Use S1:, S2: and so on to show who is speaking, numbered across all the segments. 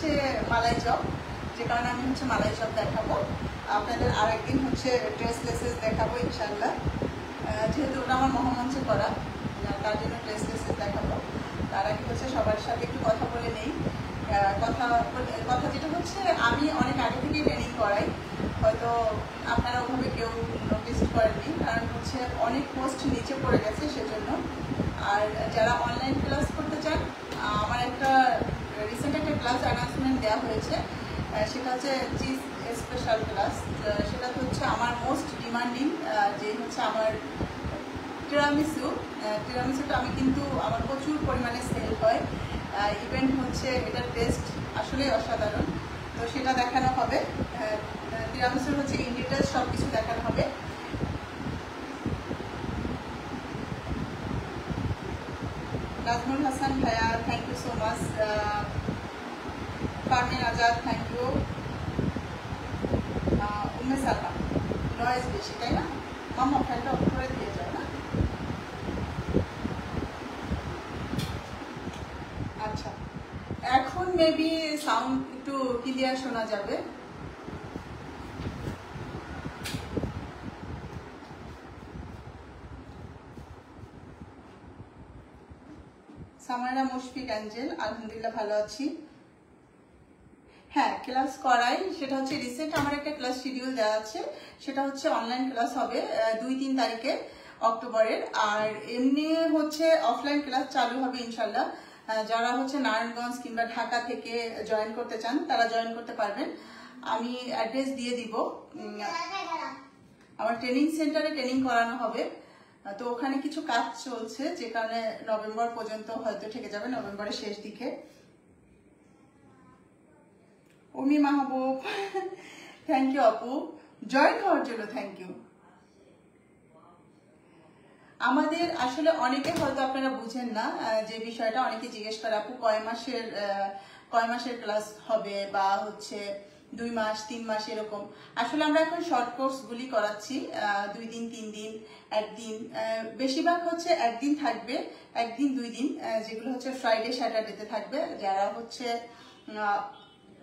S1: হচ্ছে মালাই চপ, যে কারণে আমি হচ্ছে মালাই চপ দেখাবো আপনাদের। আরেকদিন হচ্ছে ড্রেস লেসেস দেখাবো ইনশাল্লাহ, যেহেতু ওটা আমার মহামঞ্চে করা, তার জন্য ড্রেস লেসেস দেখাবো। তার আগে হচ্ছে সবার সাথে একটু কথা বলে নেই। কথা যেটা হচ্ছে, আমি অনেক আগে থেকেই ট্রেনিং করাই, হয়তো আপনারা ওভাবে কেউ নোটিস করেননি, কারণ হচ্ছে অনেক পোস্ট নিচে পড়ে গেছে সেজন্য। আর যারা অনলাইন ক্লাস করতে চান, আমার একটা রিসেন্ট একটা ক্লাস অ্যানাউন্সমেন্ট দেওয়া হয়েছে, সেটা হচ্ছে চিজ স্পেশাল ক্লাস। সেটা হচ্ছে আমার মোস্ট ডিমান্ডিং, যে হচ্ছে আমার টিরামিসুটা আমি কিন্তু আমার প্রচুর পরিমাণে সেল হয়। ইভেন্ট হচ্ছে এটার টেস্ট আসলে অসাধারণ, তো সেটা দেখানো হবে। টিরামিসুর হচ্ছে ইন ডিটেলস সব কিছু দেখানো হবে। নাজমুল হাসান ভাইয়া, thank you so much. Farmin Azad, thank you. Umme Salma, noise বেশি তাই না? মাম্মা ফ্যানটা অফ করে দিয়ে যাও না। আচ্ছা, এখন মেবি সাউন্ড একটু ক্লিয়ার শোনা যাবে। সামারা মুশফিক অ্যাঞ্জেল, আলহামদুলিল্লাহ ভালো আছি। হ্যাঁ, ক্লাস করাই, সেটা হচ্ছে রিসেন্ট আমার একটা ক্লাস শিডিউল দেওয়া আছে, সেটা হচ্ছে অনলাইন ক্লাস হবে 2-3 তারিখে অক্টোবরের। আর এমনি হচ্ছে অফলাইন ক্লাস চালু হবে ইনশাল্লাহ। যারা হচ্ছে নারায়ণগঞ্জ কিংবা ঢাকা থেকে জয়েন করতে চান তারা জয়েন করতে পারবেন। আমি অ্যাড্রেস দিয়ে দিব। আমার ট্রেনিং সেন্টারে ট্রেনিং করানো হবে, তো ওখানে কিছু কাজ চলছে, যে কারণে নভেম্বর পর্যন্ত হয়তো থেকে যাবে, নভেম্বরের শেষ দিকে। উমি মাহবুব, থ্যাংক ইউ আপু, জয়েন হওয়ার জন্য থ্যাংক ইউ। আমাদের আসলে অনেকে হয়তো আপনারা বুঝেন না যে বিষয়টা, অনেকে জিজ্ঞেস করে আপু কয় মাসের ক্লাস হবে, বা হচ্ছে 2 মাস 3 মাস এরকম। আসলে আমরা এখন শর্ট কোর্স গুলি করাচ্ছি, 2 দিন 3 দিন, একদিন, বেশিরভাগ হচ্ছে একদিন থাকবে, একদিন 2 দিন, যেগুলো হচ্ছে ফ্রাইডে স্যাটারডেতে থাকবে। যারা হচ্ছে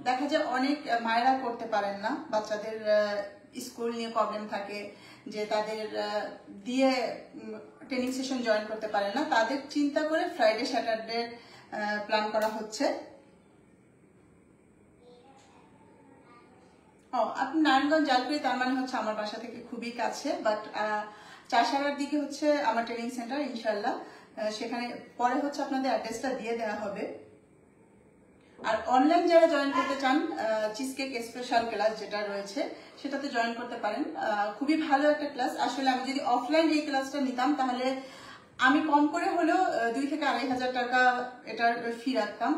S1: দেখা যায় অনেক মায়েরা করতে পারেন না, বাচ্চাদের স্কুল নিয়ে প্রবলেম থাকে, যে তাদের দিয়ে ট্রেনিং সেশন জয়েন করতে পারে না, তাদের চিন্তা করে ফ্রাইডে স্যাটারডে প্ল্যান করা হচ্ছে। আপনি নারায়ণগঞ্জ জালকুড়ি, তার মানে হচ্ছে আমার বাসা থেকে খুবই কাছে, বাট চাষাড়ার দিকে হচ্ছে আমার ট্রেনিং সেন্টার ইনশাল্লাহ। সেখানে পরে হচ্ছে আপনাদের অ্যাড্রেসটা দিয়ে দেওয়া হবে। আর অনলাইন যারা জয়েন করতে চান, চিজকেক স্পেশাল ক্লাস যেটা রয়েছে সেটাতে জয়েন করতে পারেন। খুবই ভালো একটা ক্লাস। আসলে আমি যদি অফলাইন এই ক্লাসটা নিতাম তাহলে আমি কম করে হলেও 2 থেকে 2,500 টাকা এটার ফি রাখতাম।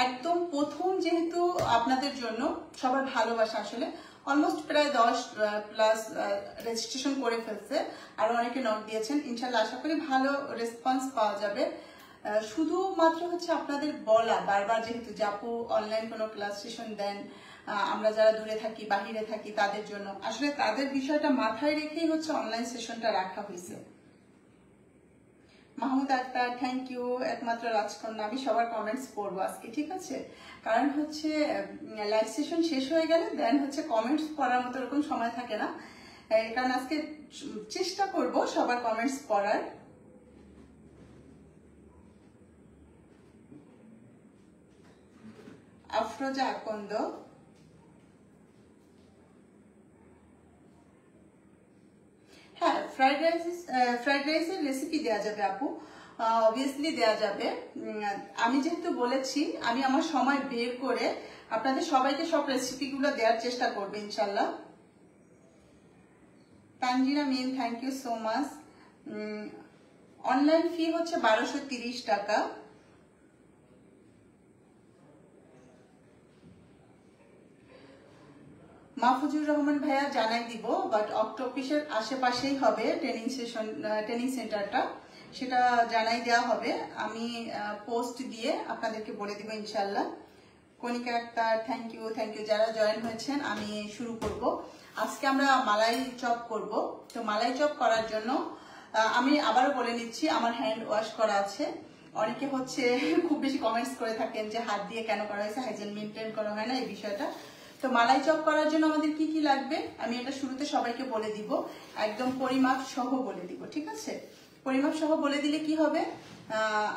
S1: একদম প্রথম যেহেতু আপনাদের জন্য সবার ভালোবাসা, আসলে অলমোস্ট প্রায় 10+ রেজিস্ট্রেশন করে ফেলছে, আর অনেকে নক দিয়েছেন। ইনশাল্লাহ আশা করি ভালো রেসপন্স পাওয়া যাবে। শুধুমাত্র হচ্ছে আপনাদের বলা বারবার, যেহেতু আপু অনলাইন কোনো ক্লাস সেশন দেন, আমরা যারা দূরে থাকি বাহিরে থাকি তাদের জন্য, আসলে তাদের বিষয়টা মাথায় রেখেই হচ্ছে অনলাইন সেশনটা রাখা হয়েছে। Mahmud Akter, thank you. একমাত্র রাজকন্যা, আমি সবার কমেন্টস পড়বো আজকে, ঠিক আছে? কারণ হচ্ছে লাইভ সেশন শেষ হয়ে গেলে দেন হচ্ছে কমেন্টস পড়ার মতো এরকম সময় থাকে না, কারণ আজকে চেষ্টা করব সবার কমেন্টস পড়ার। আফরোজা আকন্দ, হ্যাঁ, ফ্রাইড রাইসের রেসিপি দেওয়া যাবে আপু, অবভিয়াসলি দেওয়া যাবে। আমি যেহেতু বলেছি, আমি আমার সময় বের করে আপনাদের সবাইকে সব রেসিপিগুলো দেওয়ার চেষ্টা করবো ইনশাল্লাহ। তানজিরা মিন, thank you so much. Online fee হচ্ছে 1230 টাকা। মাহফুজুর রহমান ভাইয়া জানাই দিব, বাট অক্টোপিসের আশেপাশেই হবে ট্রেনিং সেন্টারটা, সেটা জানাই দেওয়া হবে। আমি পোস্ট দিয়ে আপনাদেরকে বলে দিব ইনশাল্লাহ। কণিকা আক্তার, থ্যাংক ইউ। যারা জয়েন হয়েছেন, আমি শুরু করব। আজকে আমরা মালাই চপ করব। তো মালাই চপ করার জন্য আমি আবারও বলে নিচ্ছি, আমার হ্যান্ড ওয়াশ করা আছে। অনেকে হচ্ছে খুব বেশি কমেন্টস করে থাকেন যে হাত দিয়ে কেন করা হয়েছে, হাইজিন মেনটেন করা হয় না এই বিষয়টা। তো মালাই চপ করার জন্য আমাদের কি কি লাগবে আমি এটা শুরুতে সবাইকে বলে দিব, একদম পরিমাপ সহ বলে দিব, ঠিক আছে? পরিমাপ সহ বলে দিলে কি হবে,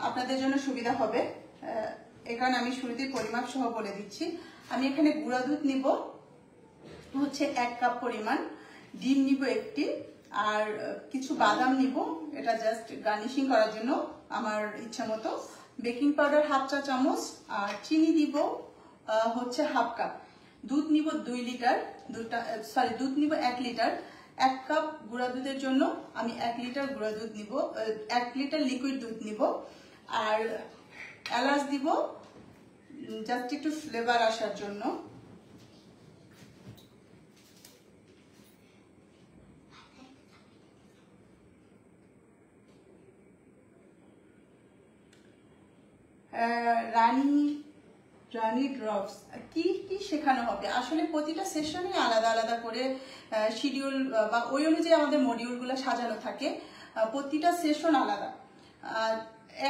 S1: আপনাদের জন্য সুবিধা হবে। এই কারণে আমি শুরুতেই পরিমাপ সহ বলে দিচ্ছি। আমি এখানে গুঁড়া দুধ নিব হচ্ছে 1 কাপ পরিমাণ, ডিম নিব একটি, আর কিছু বাদাম নিব, এটা জাস্ট গার্নিশিং করার জন্য আমার ইচ্ছা মতো। বেকিং পাউডার 1/2 চা চামচ, আর চিনি দিব হচ্ছে 1/2 কাপ। দুধ নিব 2 লিটার, দুধ নিব 1 লিটার। 1 কাপ গুঁড়া দুধের জন্য আমি 1 লিটার গুঁড়া দুধ নিব, 1 লিটার লিকুইড দুধ নিব। আর এলাচ দিব জাস্ট একটু ফ্লেভার আসার জন্য। রানী ড্রপস কি কি শেখানো হবে, আসলে প্রতিটা সেশনে আলাদা আলাদা করে শিডিউল বা ওই অনুযায়ী আমাদের মডিউলগুলো সাজানো থাকে, প্রতিটা সেশন আলাদা।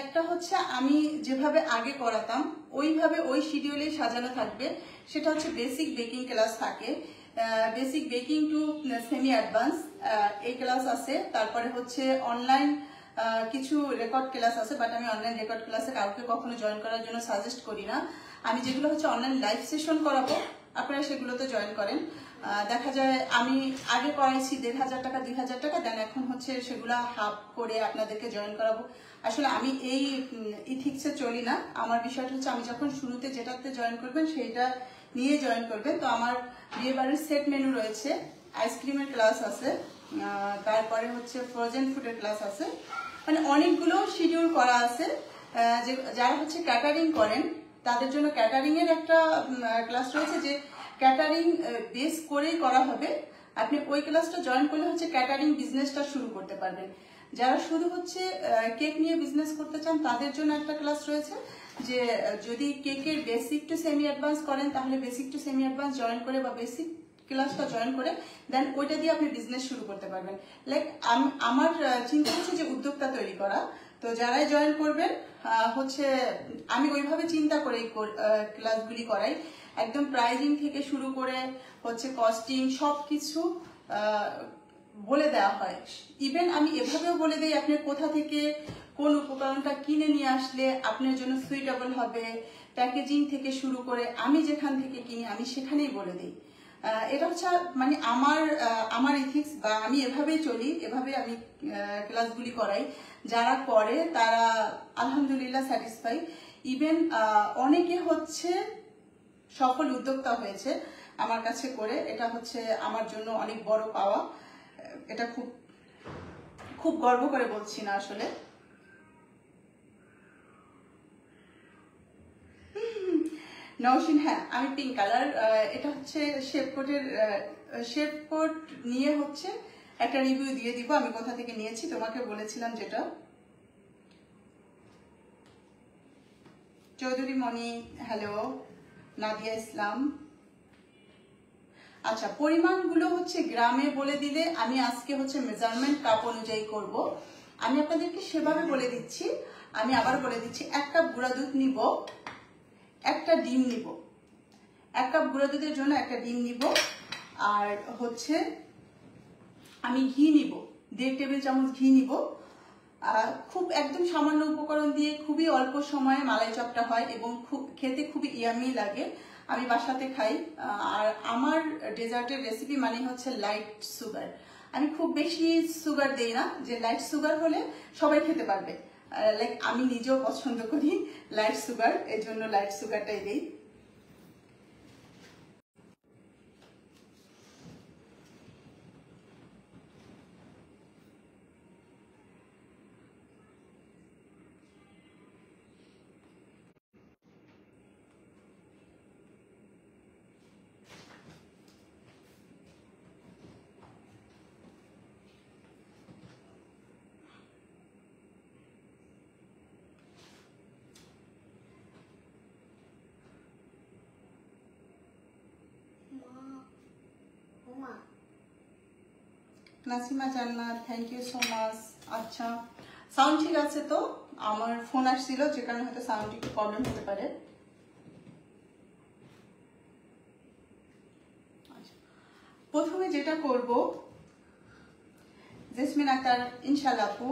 S1: একটা হচ্ছে আমি যেভাবে আগে করাতাম ওইভাবে ওই শিডিউলেই সাজানো থাকবে, সেটা হচ্ছে বেসিক বেকিং ক্লাস থাকে, basic baking to semi advance এই ক্লাস আছে। তারপরে হচ্ছে অনলাইন কিছু রেকর্ড ক্লাস আছে, বাট আমি অনলাইন রেকর্ড ক্লাসে কাউকে কখনো জয়েন করার জন্য সাজেস্ট করি না। আমি যেগুলো হচ্ছে অনলাইন লাইভ সেশন করাবো আপনারা সেগুলোতে জয়েন করেন। দেখা যায় আমি আগে করাইছি 1500 টাকা 2000 টাকা দেন, এখন হচ্ছে সেগুলা হাফ করে আপনাদেরকে জয়েন করাবো। আসলে আমি এই ইথিক্সে চলি না, আমার বিষয়টা হচ্ছে আমি যখন শুরুতে যেটাতে জয়েন করবেন সেইটা নিয়ে জয়েন করবেন। তো আমার বিয়ে বাড়ির সেট মেনু রয়েছে, আইসক্রিমের ক্লাস আছে, তারপরে হচ্ছে ফ্রোজেন ফুডের ক্লাস আছে, মানে অনেকগুলো শিডিউল করা আছে। যারা হচ্ছে ক্যাটারিং করেন তাদের জন্য ক্যাটারিং এর একটা ক্লাস রয়েছে, যে ক্যাটারিং বেস করেই করা হবে। আপনি ওই ক্লাসটা জয়েন করলে হচ্ছে ক্যাটারিং বিজনেসটা শুরু করতে পারবেন। যারা শুধু হচ্ছে কেক নিয়ে বিজনেস করতে চান তাদের জন্য একটা ক্লাস রয়েছে, যে যদি কেকের বেসিক টু সেমি অ্যাডভান্স করেন তাহলে basic to semi advance join করে বা বেসিক ক্লাসটা জয়েন করে দেন ওইটা দিয়ে আপনি বিজনেস শুরু করতে পারবেন। লাইক আমার চিন্তা হচ্ছে যে উদ্যোক্তা তৈরি করা। তো যারাই জয়েন করবেন হচ্ছে আমি ওইভাবে চিন্তা করে ক্লাসগুলি করাই, একদম প্রাইজিং থেকে শুরু করে হচ্ছে কস্টিং সবকিছু বলে দেওয়া হয়। ইভেন আমি এভাবেও বলে দিই আপনি কোথা থেকে কোন উপকরণটা কিনে নিয়ে আসলে আপনার জন্য সুইটেবল হবে, প্যাকেজিং থেকে শুরু করে আমি যেখান থেকে কিনি আমি সেখানেই বলে দিই। এটা হচ্ছে মানে আমার ইথিক্স, বা আমি এভাবেই চলি, এভাবে আমি ক্লাসগুলি করাই। যারা করে তারা আলহামদুলিল্লাহ স্যাটিসফাই। ইভেন অনেকে হচ্ছে সফল উদ্যোক্তা হয়েছে আমার কাছে করে, এটা হচ্ছে আমার জন্য অনেক বড় পাওয়া। এটা খুব খুব গর্ব করে বলছি না আসলে। নওশিন, হ্যাঁ আমি পিঙ্ক কালার, এটা হচ্ছে শেপকোট নিয়ে হচ্ছে একটা রিভিউ দিয়ে দিব আমি কোথা থেকে নিয়েছি, তোমাকে বলেছিলাম যেটা। চৌধুরী মণি, হ্যালো। নাদিয়া ইসলাম, আচ্ছা পরিমাণগুলো হচ্ছে গ্রামে বলে দিলে আমি আজকে হচ্ছে মেজারমেন্ট কাপ অনুযায়ী করব, আমি আপনাদেরকে সেভাবে বলে দিচ্ছি। আমি আবার বলে দিচ্ছি, 1 কাপ গুঁড়া দুধ নিব, একটা ডিম নিব, 1 কাপ গুঁড়া দুধের জন্য একটা ডিম নিব, আর হচ্ছে আমি ঘি নিব 1.5 টেবিল চামচ ঘি নিব। খুব একদম সামান্য উপকরণ দিয়ে খুবই অল্প সময়ে মালাই চপটা হয় এবং খেতে খুবই ইয়ামি লাগে, আমি বাসাতে খাই। আর আমার ডেজার্টের রেসিপি মানে হচ্ছে লাইট সুগার, আমি খুব বেশি সুগার দেই না, যে লাইট সুগার হলে সবাই খেতে পারবে। লাইক আমি নিজেও পছন্দ করি লাইট সুগার, এর জন্য লাইট সুগারটাই দিই। নাসিমা জান্নাত, থ্যাংক ইউ সো মাচ। আচ্ছা সাউন্ড ঠিক আছে তো? আমার ফোন আসছিল, যে কারণে হয়তো সাউন্ড একটু প্রবলেম হতে পারে। প্রথমে যেটা করব, জেসমিন আক্তার ইনশাআল্লাহ আপু,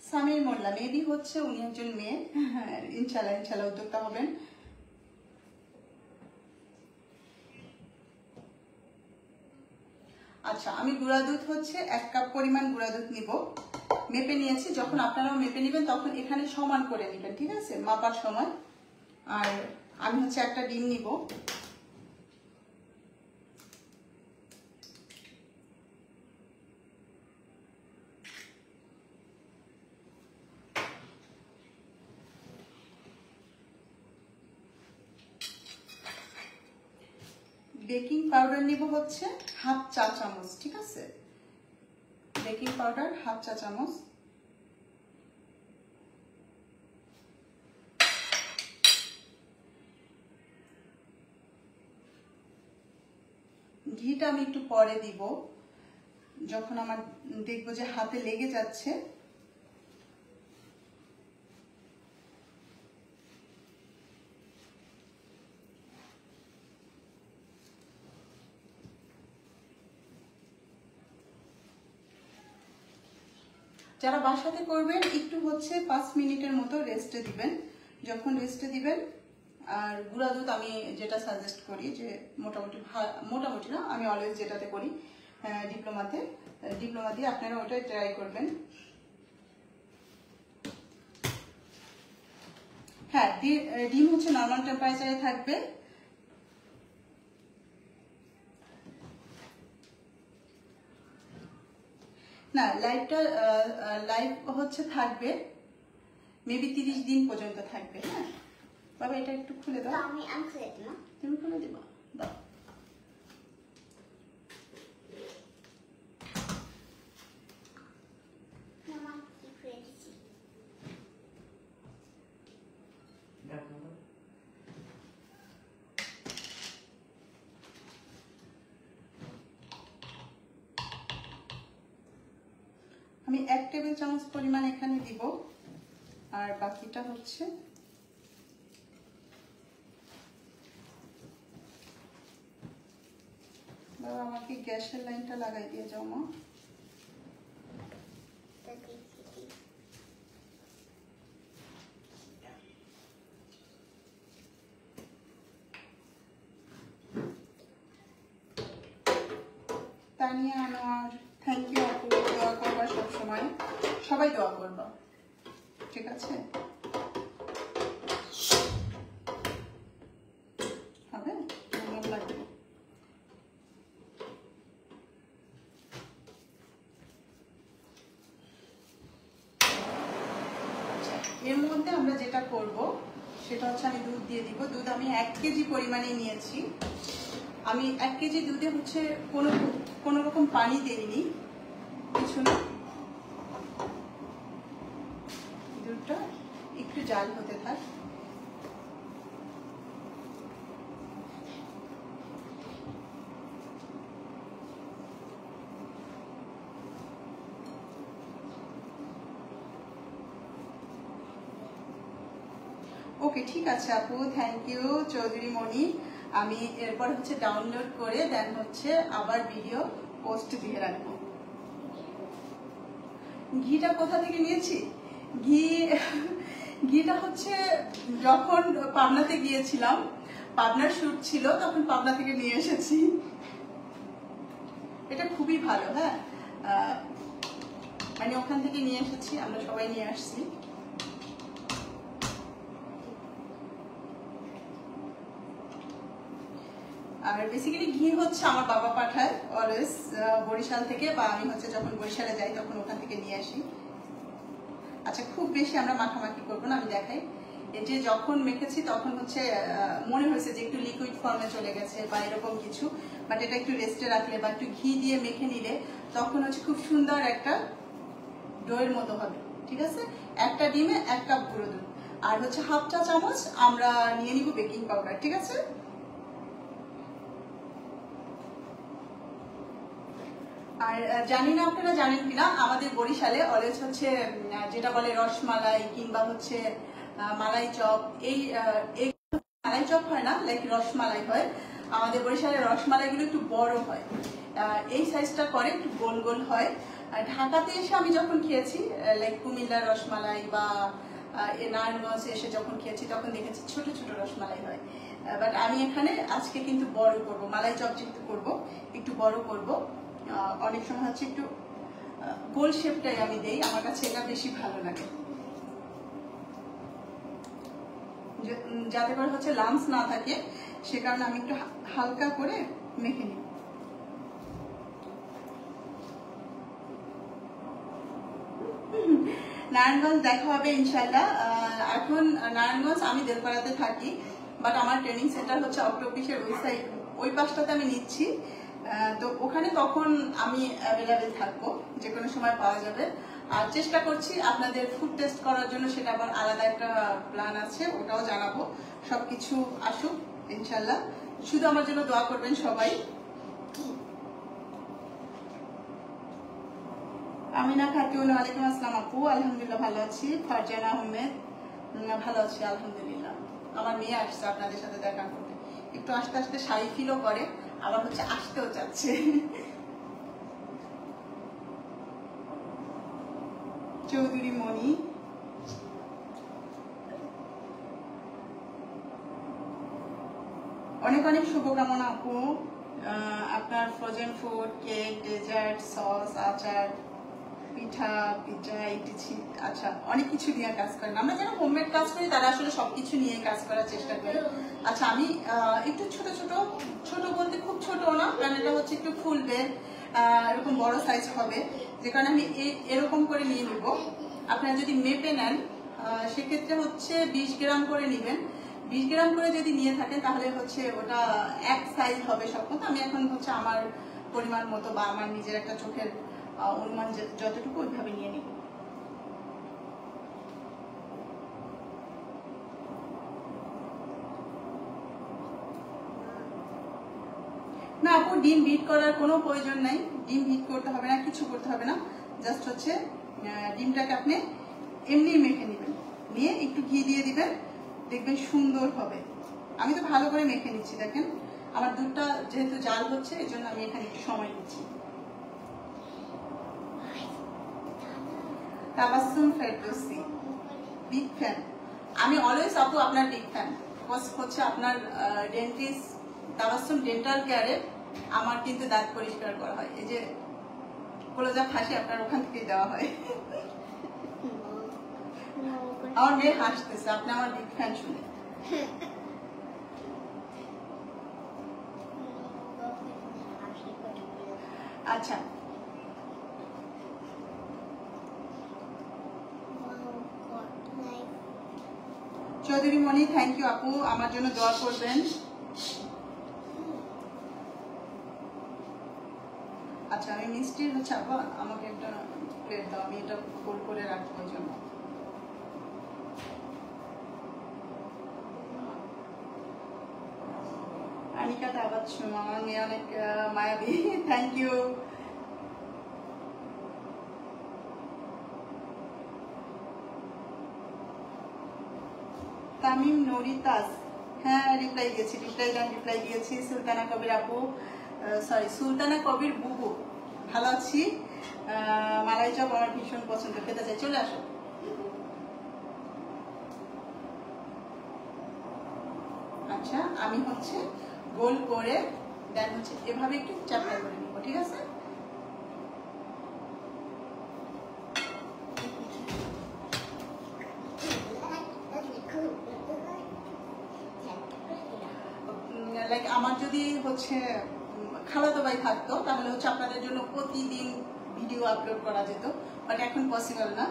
S1: সামির মোল্লা মেবি হচ্ছে উনি একজন মেয়ে, ইনশাআল্লাহ ইনশাআল্লাহ উদ্যোক্তা হবেন। আচ্ছা, আমি গুঁড়া দুধ হচ্ছে 1 কাপ পরিমাণ গুঁড়া দুধ নিব, মেপে নিয়েছি। যখন আপনারাও মেপে নেবেন তখন এখানে সমান করে নেবেন, ঠিক আছে, মাপার সময়। আর আমি হচ্ছে একটা ডিম নিব। বেকিং পাউডার নিব হচ্ছে 1/2 চা চামচ, ঠিক আছে, বেকিং পাউডার 1/2 চা চামচ। ঘিটা আমি একটু পরে দিব, যখন আমার দেখবো যে হাতে লেগে যাচ্ছে। যারা বাসাতে করবেন একটু হচ্ছে 5 মিনিটের মতো রেস্টে দিবেন। যখন রেস্টে দিবেন, আর গুঁড়া দুধ আমি যেটা সাজেস্ট করি যে মোটামুটি না, আমি অলওয়েজ যেটাতে করি ডিপ্লোমা দিয়ে আপনারা ওটাই ট্রাই করবেন। হ্যাঁ, ডিম হচ্ছে নর্মাল টেম্পারেচারে থাকবে। না, লাইভ হচ্ছে থাকবে মেবি 30 দিন পর্যন্ত থাকবে। হ্যাঁ বাবা, এটা একটু খুলে দাও।
S2: আমি খুলে দেব।
S1: তুমি খুলে দিবা, দাও। আমি 1 টেবিল চামচ পরিমাণ এখানে দিব, আর বাকিটা হচ্ছে বাবা আমাকে গ্যাসের লাইনটা লাগাই দিয়ে যাও মা। তানিয়া আনোয়ার, থ্যাংক ইউ আপু, দোয়া করবা সবসময়, সবাই দোয়া করবা, ঠিক আছে? হবে লাগবে। এর মধ্যে আমরা যেটা করব সেটা হচ্ছে আমি দুধ দিয়ে দিব। দুধ আমি 1 কেজি পরিমাণে নিয়েছি। আমি 1 কেজি দুধে হচ্ছে কোনো রকম পানি দেইনি, কিছু না। দুধটা একটু জাল হতে থাক। ওকে, ঠিক আছে আপু, থ্যাংক ইউ চৌধুরী মনি। আমি এরপর হচ্ছে ডাউনলোড করে দেন হচ্ছে আবার ভিডিও পোস্ট দিয়ে রাখবো। ঘিটা কোথা থেকে নিয়েছি? ঘিটা হচ্ছে যখন পাবনাতে গিয়েছিলাম, পাবনার শুট ছিল, তখন পাবনা থেকে নিয়ে এসেছি। এটা খুবই ভালো। হ্যাঁ, মানে ওখান থেকে নিয়ে এসেছি, আমরা সবাই নিয়ে আসছি। আর বেসিক্যালি ঘি হচ্ছে আমার বাবা পাঠায় অলওয়েজ বরিশাল থেকে, বা আমি হচ্ছে যখন বরিশালে যাই তখন ওখান থেকে নিয়ে আসি। আচ্ছা, খুব বেশি আমরা মাখামাখি করবো না, আমি দেখাই। এই যে যখন মেখেছি তখন হচ্ছে মনে হয়েছে যে একটু লিকুইড ফর্মে চলে গেছে বা এরকম কিছু, বাট এটা একটু রেস্টে রাখলে বা একটু ঘি দিয়ে মেখে নিলে তখন হচ্ছে খুব সুন্দর একটা ডোয়ের মতো হবে, ঠিক আছে? একটা ডিমে 1 কাপ গুঁড়ো দুধ, আর হচ্ছে 1/2 চা চামচ আমরা নিয়ে নিব বেকিং পাউডার, ঠিক আছে? আর জানি না আপনারা জানেন কিনা, আমাদের বরিশালে অলওয়েজ হচ্ছে যেটা বলে রসমালাই কিংবা হচ্ছে মালাই চপ, এই মালাই চপ হয় না, লাইক রসমালাই হয়। আমাদের বরিশালের রসমালাইগুলো একটু বড় হয়, এই সাইজটা করে একটু গোল গোল হয়। ঢাকাতে এসে আমি যখন খেয়েছি, লাইক কুমিল্লার রসমালাই বা নারায়ণগঞ্জে এসে যখন খেয়েছি তখন দেখেছি ছোট ছোট রসমালাই হয়। বাট আমি এখানে আজকে কিন্তু বড় করব, মালাই চপ যেহেতু করবো একটু বড় করব। অনেক সময় হচ্ছে একটু গোল শেপটাই আমি দেই, আমার কাছে এটা বেশি ভালো লাগে, যাতে করে হচ্ছে লামস না থাকে, সে কারণে আমি একটু হালকা করে মেখে নিই। নারায়ণগঞ্জ দেখা হবে ইনশাল্লাহ। এখন নারায়ণগঞ্জ আমি দেলপাড়াতে থাকি, বাট আমার ট্রেনিং সেন্টার হচ্ছে অক্টোপিসের ওই সাইড, ওই পাশটাতে আমি নিচ্ছি। তো ওখানে তখন আমি অ্যাভেলেবেল থাকবো, যে কোনো সময় পাওয়া যাবে। আর চেষ্টা করছি আপনাদের ফুড টেস্ট করার জন্য, সেটা আবার আলাদা একটা প্ল্যান আছে, ওটাও জানাবো। সবকিছু আসুক ইনশাল্লাহ, শুধু আমার জন্য দোয়া করবেন সবাই। আমিনা খাতুন, ওয়ালাইকুম আসসালাম আপু, আলহামদুলিল্লাহ ভালো আছি। ফারজানা আহমেদ, ভালো আছি আলহামদুলিল্লাহ। আমার মেয়ে আসছে আপনাদের সাথে দেখা করতে, একটু আস্তে আস্তে শাই ফিলও করে, আবার হচ্ছে আসতেও চাচ্ছে। চৌধুরী মণি, অনেক অনেক শুভকামনা আপু। আপনার frozen food, cake, dessert, sauce, আচার, পিঠা, পিঠা, ইটিছি, আচ্ছা অনেক কিছু নিয়ে কাজ করেন। আমরা যারা হোমমেড কাজ করি তারা আসলে সবকিছু নিয়ে কাজ করার চেষ্টা করি। আচ্ছা আমি একটু ছোট ছোট, ছোট বলতে খুব ছোট না, কারণ এটা হচ্ছে একটু ফুলবে, এরকম বড় সাইজ হবে, যে কারণে আমি এরকম করে নিয়ে নিব। আপনারা যদি মেপে নেন সেক্ষেত্রে হচ্ছে 20 গ্রাম করে নেবেন। 20 গ্রাম করে যদি নিয়ে থাকেন তাহলে হচ্ছে ওটা এক সাইজ হবে সব মতো। আমি এখন হচ্ছে আমার পরিমাণ মতো বা আমার নিজের একটা চোখের অনুমান যতটুকু ওইভাবে নিয়ে নিব। না আপু, ডিম বিট করার কোনো প্রয়োজন নাই, ডিম বিট করতে হবে না, কিছু করতে হবে না। জাস্ট হচ্ছে ডিমটাকে আপনি এমনি মেখে নেবেন, নিয়ে একটু ঘি দিয়ে দিবেন, দেখবেন সুন্দর হবে। আমি তো ভালো করে মেখে নিচ্ছি, দেখেন আমার দুধটা যেহেতু জাল হচ্ছে এই জন্য আমি এখানে একটু সময় নিচ্ছি। Tabassum Ferdousi, big fan. আমি অলওয়েজ আপু আপনার বিগ ফ্যান, হচ্ছে আপনার ডেন্টিস্ট তাবাসসুম ডেন্টাল কেয়ারে আমার কিন্তু দাঁত পরিষ্কার করা হয়, এই যে কলজা ফাঁসি আপনার ওখান থেকে দেওয়া হয়। আমার মেয়ে হাসতেছে আপনি আমার বিগ ফ্যান শুনে। আচ্ছা চৌধুরী মণি, থ্যাংক ইউ আপু, আমার জন্য দোয়া করবেন। আচ্ছা আমি মিষ্টির হচ্ছে আপু আমাকে একটা প্লেট দাও, আমি এটা গোল করে রাখবো ওই জন্য। আনিকা তাবাচ্ছুম, আমার মেয়ে অনেক মায়াবী, থ্যাংক ইউ। তামিম নরিতাস, হ্যাঁ রিপ্লাই দিয়েছি। সুলতানা কবির আপু, সরি সুলতানা কবির বুবু, ভালো আছি। মালাই চপ আমার ভীষণ পছন্দ, খেতে চাই, চলে আসো। আচ্ছা আমি হচ্ছে গোল করে দেন হচ্ছে এভাবে একটু চাপড়া করে নিব, ঠিক আছে? লাইক আমার যদি হচ্ছে খালাতো ভাই থাকতো তাহলে হচ্ছে আপনাদের জন্য প্রতিদিন ভিডিও আপলোড করা যেত, বাট এখন পসিবল না,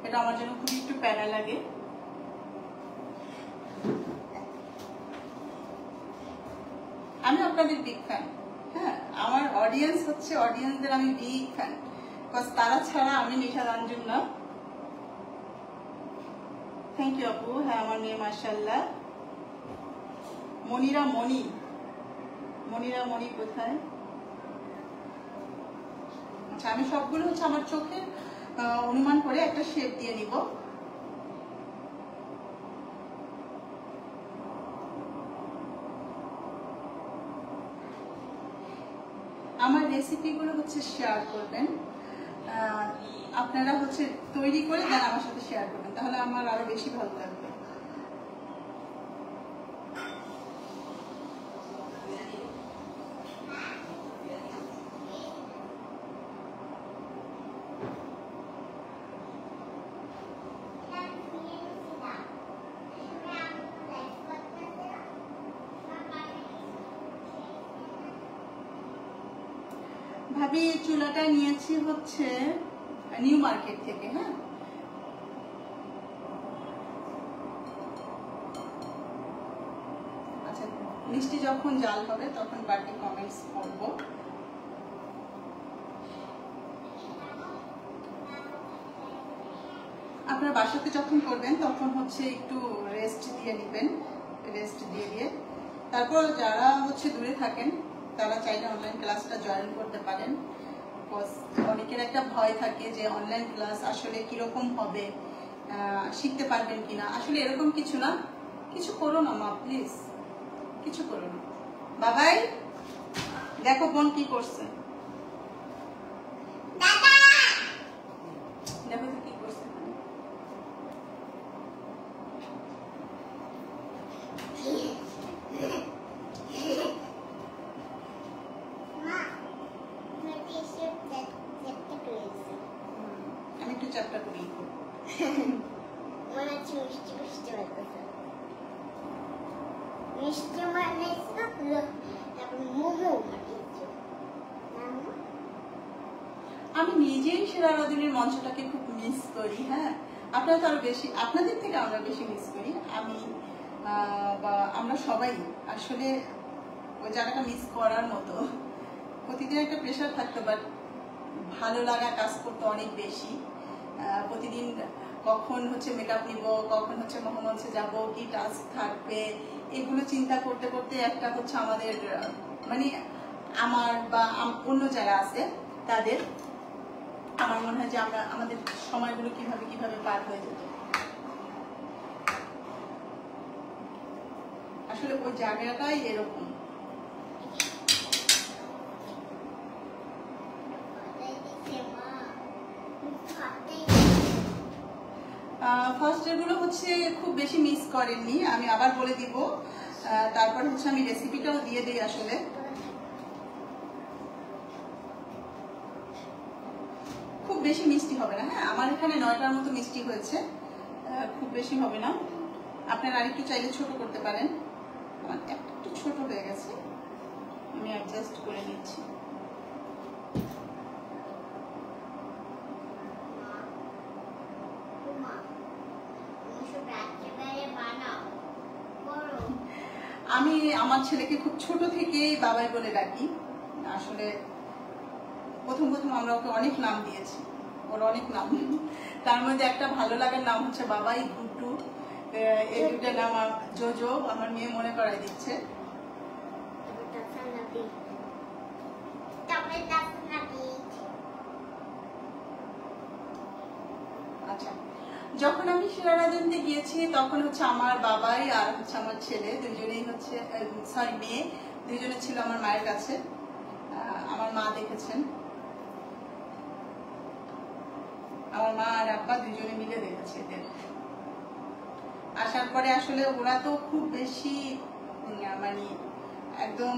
S1: এটা আমার জন্য খুবই একটু প্যারা লাগে। আমি আপনাদের বিগ ফ্যান, হ্যাঁ আমার অডিয়েন্স হচ্ছে, অডিয়েন্সদের আমি বিগ ফ্যান, বিকজ তারা ছাড়া আমি নিশা রঞ্জন না। থ্যাংক ইউ আপু, হ্যাঁ আমার মেয়ে মাশাআল্লাহ। মনিরা মণি, মনিরা মণি কোথায়? আচ্ছা, আমি সবগুলো হচ্ছে আমার চোখের অনুমান করে একটা শেপ দিয়ে নিব। আমার রেসিপিগুলো হচ্ছে শেয়ার করবেন, আপনারা হচ্ছে তৈরি করে দেন আমার সাথে শেয়ার করবেন, তাহলে আমার আরো বেশি ভালো লাগবে। ভাবি চুলাটা নিয়েছি হচ্ছে নিউ মার্কেট থেকে। হ্যাঁ, আচ্ছা, মিষ্টি যখন জাল হবে তখন বাকি কমেন্টস করব। আপনার বাসাতে যখন করবেন তখন হচ্ছে একটু রেস্ট দিয়ে নেবেন, রেস্ট দিয়ে তারপর যারা হচ্ছে দূরে থাকেন তারা চাইলে অনলাইন ক্লাসটা জয়েন করতে পারেন। অনেকের একটা ভয় থাকে যে অনলাইন ক্লাস আসলে কিরকম হবে, শিখতে পারবেন কিনা। আসলে এরকম কিছু না, কিছু করো না মা, প্লিজ কিছু করো না। বাবাই দেখো বোন কি করছে, দেখো তো কি করছে। আমি একটু চ্যাপ্টা করি।
S2: মনে হচ্ছে মিষ্টি মিষ্টি লাগতেছে। মিষ্টি মানে তারপর মোমো
S1: আমি নিজেই সেরা রাঁধুনির মঞ্চটাকে খুব মিস করি। হ্যাঁ, আপনারা তো আরো বেশি, আপনাদের থেকে আমরা বেশি মিস করি। আমি বা আমরা সবাই আসলে ওই জায়গাটা মিস করার মতো। প্রতিদিন একটা প্রেশার থাকতো, বাট ভালো লাগা কাজ করতে অনেক বেশি। প্রতিদিন কখন হচ্ছে মেকআপ নিব, কখন হচ্ছে মহামঞ্চে যাব, কি টাস্ক থাকবে, এগুলো চিন্তা করতে করতে একটা হচ্ছে আমাদের মানে আমার বা অন্য যারা আছে তাদের, আমার মনে হয় যে আমরা আমাদের সময়গুলো কিভাবে কিভাবে পার হয়ে যেত। আসলে ওই জায়গাটাই এরকম। ফার্স্ট ডেগুলো হচ্ছে খুব বেশি মিস করেননি, আমি আবার বলে দিব। তারপর হচ্ছে আমি রেসিপিটাও দিয়ে দিই। আসলে খুব বেশি মিষ্টি হবে না। হ্যাঁ, আমার এখানে 9টার মতো মিষ্টি হয়েছে, খুব বেশি হবে না। আপনারা আরেকটু চাইলে ছোট করতে পারেন। আমার একটু ছোট হয়ে গেছে, আমি অ্যাডজাস্ট করে নিচ্ছি। আমি আমার ছেলেকে খুব ছোট থেকেই বাবাই বলে ডাকি। আসলে প্রথম প্রথম আমরা ওকে অনেক নাম দিয়েছি, ওর অনেক নাম। তার মধ্যে একটা ভালো লাগার নাম হচ্ছে বাবাই, গুড্ডু, এই দুটা নাম জোজো আমার মেয়ে মনে করাই দিচ্ছে। আচ্ছা, যখন আমি সেরা রাঁধুনিতে গিয়েছি তখন হচ্ছে আমার বাবাই আর হচ্ছে আমার ছেলে দুজনেই হচ্ছে, সরি মেয়ে দুজনে ছিল আমার মায়ের কাছে। আমার মা দেখেছেন, আমার মা আর আব্বা দুজনে মিলে দেখেছে এদের। আসার পরে আসলে ওরা তো খুব বেশি মানে একদম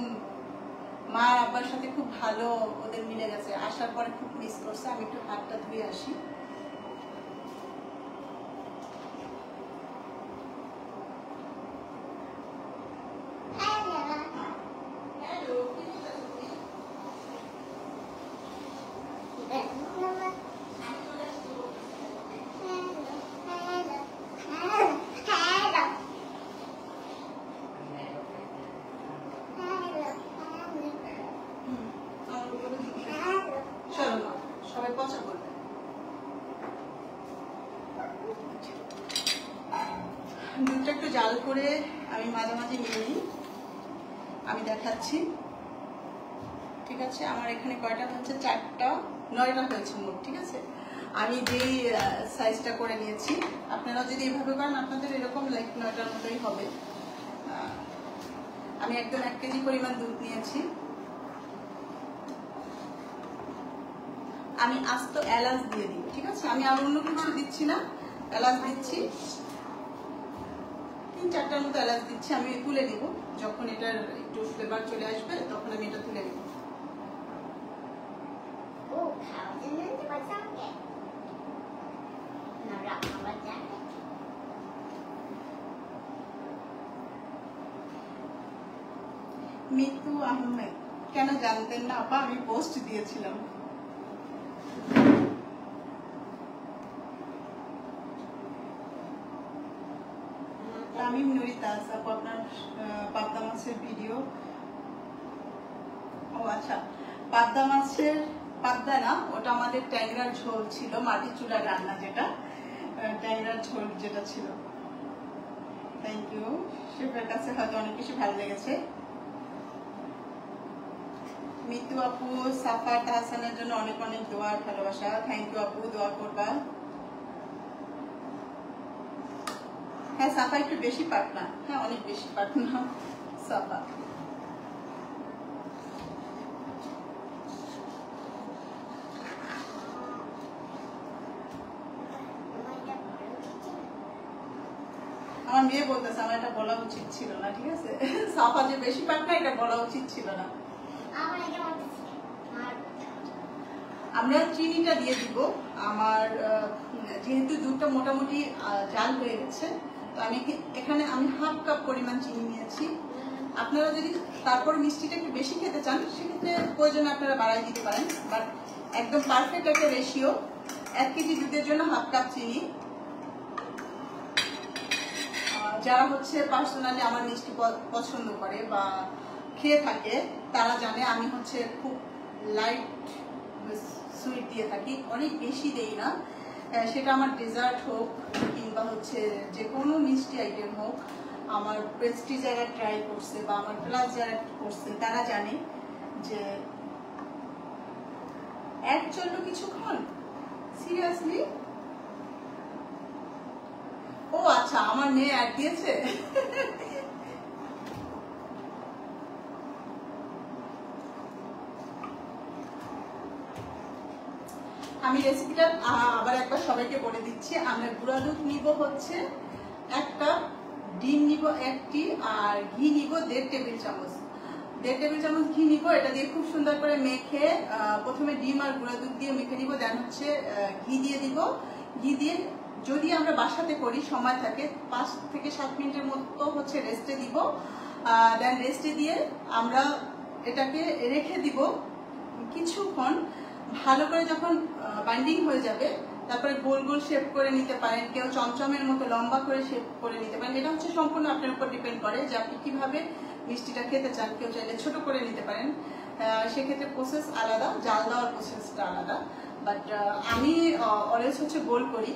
S1: মা আব্বার সাথে খুব ভালো ওদের মিলে গেছে। আসার পরে খুব মিস করছে। আমি একটু হাতটা ধুয়ে আসি। সবাই পচা করবে। দুধটা একটু জাল করে আমি মাঝে মাঝে নিয়ে নিই, আমি দেখাচ্ছি। ঠিক আছে, আমার এখানে কয়টা হচ্ছে 4টা 9টা হয়েছে মোট, ঠিক আছে। আমি যেই সাইজটা করে নিয়েছি, আপনারা যদি এইভাবে করেন আপনাদের এরকম লাইক 9টার মতোই হবে। আমি একদম 1 কেজি পরিমাণ দুধ নিয়েছি। আমি আস্ত এলাচ দিয়ে দিব, ঠিক আছে। আমি আর অন্য কিছু দিচ্ছি না, এলাচ দিচ্ছি। 3-4টার মতো এলাচ দিচ্ছি। আমি তুলে নিব, যখন এটার একটু ফ্লেভার চলে আসবে তখন আমি এটা তুলে নিব।
S2: ও খাওয়ার জন্য নিতে পারছি আমাকে না রাখ আমার জানে
S1: মিতু আহমেদ, কেন জানতেন না আপা? আমি পোস্ট দিয়েছিলাম। তামিম নুরিতাস আপু, আপনার পাবদা মাছের ভিডিও। ও আচ্ছা, পাবদা মাছের, পাবদা না, ওটা আমাদের ট্যাংরার ঝোল ছিল, মাটির চুলার রান্না, যেটা ট্যাংরার ঝোল যেটা ছিল। Thank you. শেফের কাছে হয়তো অনেক বেশি ভালো লেগেছে। মিতু আপু, সাফার তাহসানের জন্য অনেক অনেক দোয়া আর ভালোবাসা। থ্যাংক ইউ আপু, দোয়া করবা। হ্যাঁ, সাফা একটু বেশি পাটনা, হ্যাঁ অনেক বেশি পাটনা সাফা। আমার মেয়ে বলতেছে আমার এটা বলা উচিত ছিল না, ঠিক আছে। সাফা যে বেশি পাটনা এটা বলা উচিত ছিল না।
S2: আমার এটা বলতেছি
S1: আমরা চিনিটা দিয়ে দিব। আমার যেহেতু দুধটা মোটামুটি জাল হয়ে গেছে, তো আমি এখানে আমি 1/2 কাপ পরিমাণ চিনি নিয়েছি। আপনারা যদি তারপর মিষ্টিটা একটু বেশি খেতে চান সেক্ষেত্রে প্রয়োজনে আপনারা বাড়াই দিতে পারেন, বাট একদম পারফেক্ট একটা রেশিও। 1 কেজি দুধের জন্য 1/2 কাপ চিনি। যারা হচ্ছে পার্সোনালি আমার মিষ্টি পছন্দ করে বা খেয়ে থাকে তারা জানে আমি হচ্ছে খুব লাইট সুইট দিয়ে থাকি, অনেক বেশি দেই না। সেটা আমার ডেজার্ট হোক কিংবা হচ্ছে যে কোনো মিষ্টি আইটেম হোক, আমার পেস্ট্রি যারা ট্রাই করছে বা আমার ক্লাস যারা করছে তারা জানে যে এক চলল কিছুক্ষণ। সিরিয়াসলি? ও আচ্ছা, আমার মেয়ে অ্যাড দিয়েছে। আমি রেসিপিটা আবার একবার সবাইকে বলে দিচ্ছি। আমরা গুঁড়া দুধ নিব হচ্ছে 1 কাপ, ডিম নিব 1টি, আর ঘি নিব 1.5 টেবিল চামচ। 1.5 টেবিল চামচ ঘি নিব। এটা দিয়ে খুব সুন্দর করে মেখে প্রথমে ডিম আর গুঁড়া দুধ দিয়ে মেখে নিব, দেন হচ্ছে ঘি দিয়ে দিব। ঘি দিয়ে যদি আমরা বাসাতে করি, সময় থাকে 5 থেকে 7 মিনিটের মতো হচ্ছে রেস্টে দিব। দেন রেস্টে দিয়ে আমরা এটাকে রেখে দিব কিছুক্ষণ। ভালো করে যখন বাইন্ডিং হয়ে যাবে তারপরে গোল গোল শেপ করে নিতে পারেন, কেউ চমচমের মতো লম্বা করে শেপ করে নিতে পারেন। এটা হচ্ছে সম্পূর্ণ আপনার উপর ডিপেন্ড করে যে আপনি কিভাবে মিষ্টিটা খেতে চান। কেউ চাইলে ছোট করে নিতে পারেন, সেক্ষেত্রে প্রসেস আলাদা, জাল দেওয়ার প্রসেসটা আলাদা। বাট আমি অলওয়েজ হচ্ছে গোল করি,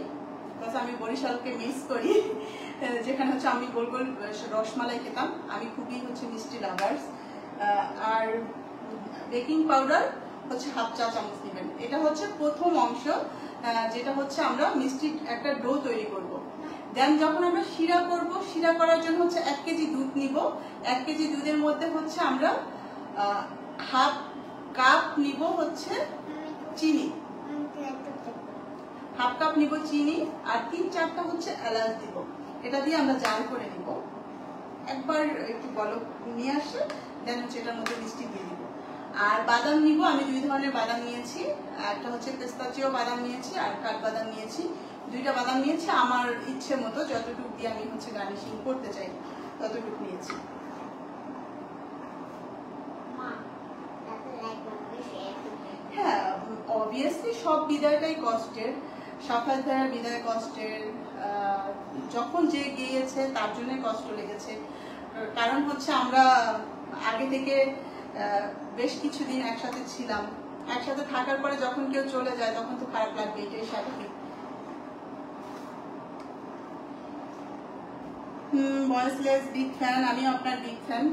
S1: বিকজ আমি বরিশালকে মিস করি, যেখানে হচ্ছে আমি গোল গোল রসমালাই খেতাম। আমি খুবই হচ্ছে মিষ্টি লাভার্স। আর বেকিং পাউডার হচ্ছে 1/2 চা চামচ নেবেন। এটা হচ্ছে প্রথম অংশ, যেটা হচ্ছে আমরা মিষ্টির একটা ডো তৈরি করব। দেন যখন আমরা শিরা করব, শিরা করার জন্য হচ্ছে 1 কেজি দুধ নিব। 1 কেজি দুধের মধ্যে হচ্ছে আমরা 1/2 কাপ নিব হচ্ছে চিনি, 1/2 কাপ নিব চিনি, আর 3-4টা হচ্ছে এলাচ দিব। এটা দিয়ে আমরা জাল করে নিব। একবার একটু বলক নিয়ে আসে, দেন হচ্ছে এটার মধ্যে মিষ্টি দিয়ে দিব। আর বাদাম নিব, আমি 2 ধরনের বাদাম নিয়েছি। একটা হচ্ছে পেস্তাচিও বাদাম নিয়েছি আর কাঠবাদাম নিয়েছি। 2টা বাদাম নিয়েছি, আমার ইচ্ছে মতো যতটুকু দিয়ে আমি হচ্ছে গার্নিশিং করতে চাই ততটুকু নিয়েছি। হ্যাঁ, অবভিয়াসলি সব বিদায়টাই কষ্টের। সাফাত ভাইয়ের বিদায় কষ্টের, যখন যে গিয়েছে তার জন্যই কষ্ট লেগেছে। কারণ হচ্ছে আমরা আগে থেকে বেশ কিছুদিন একসাথে ছিলাম। একসাথে থাকার পরে যখন কেউ চলে যায় তখন তো খারাপ লাগবে, এটাই স্বাভাবিক। ভয়েসলেস বিগ ফ্যান, আমিও আপনার বিগ ফ্যান।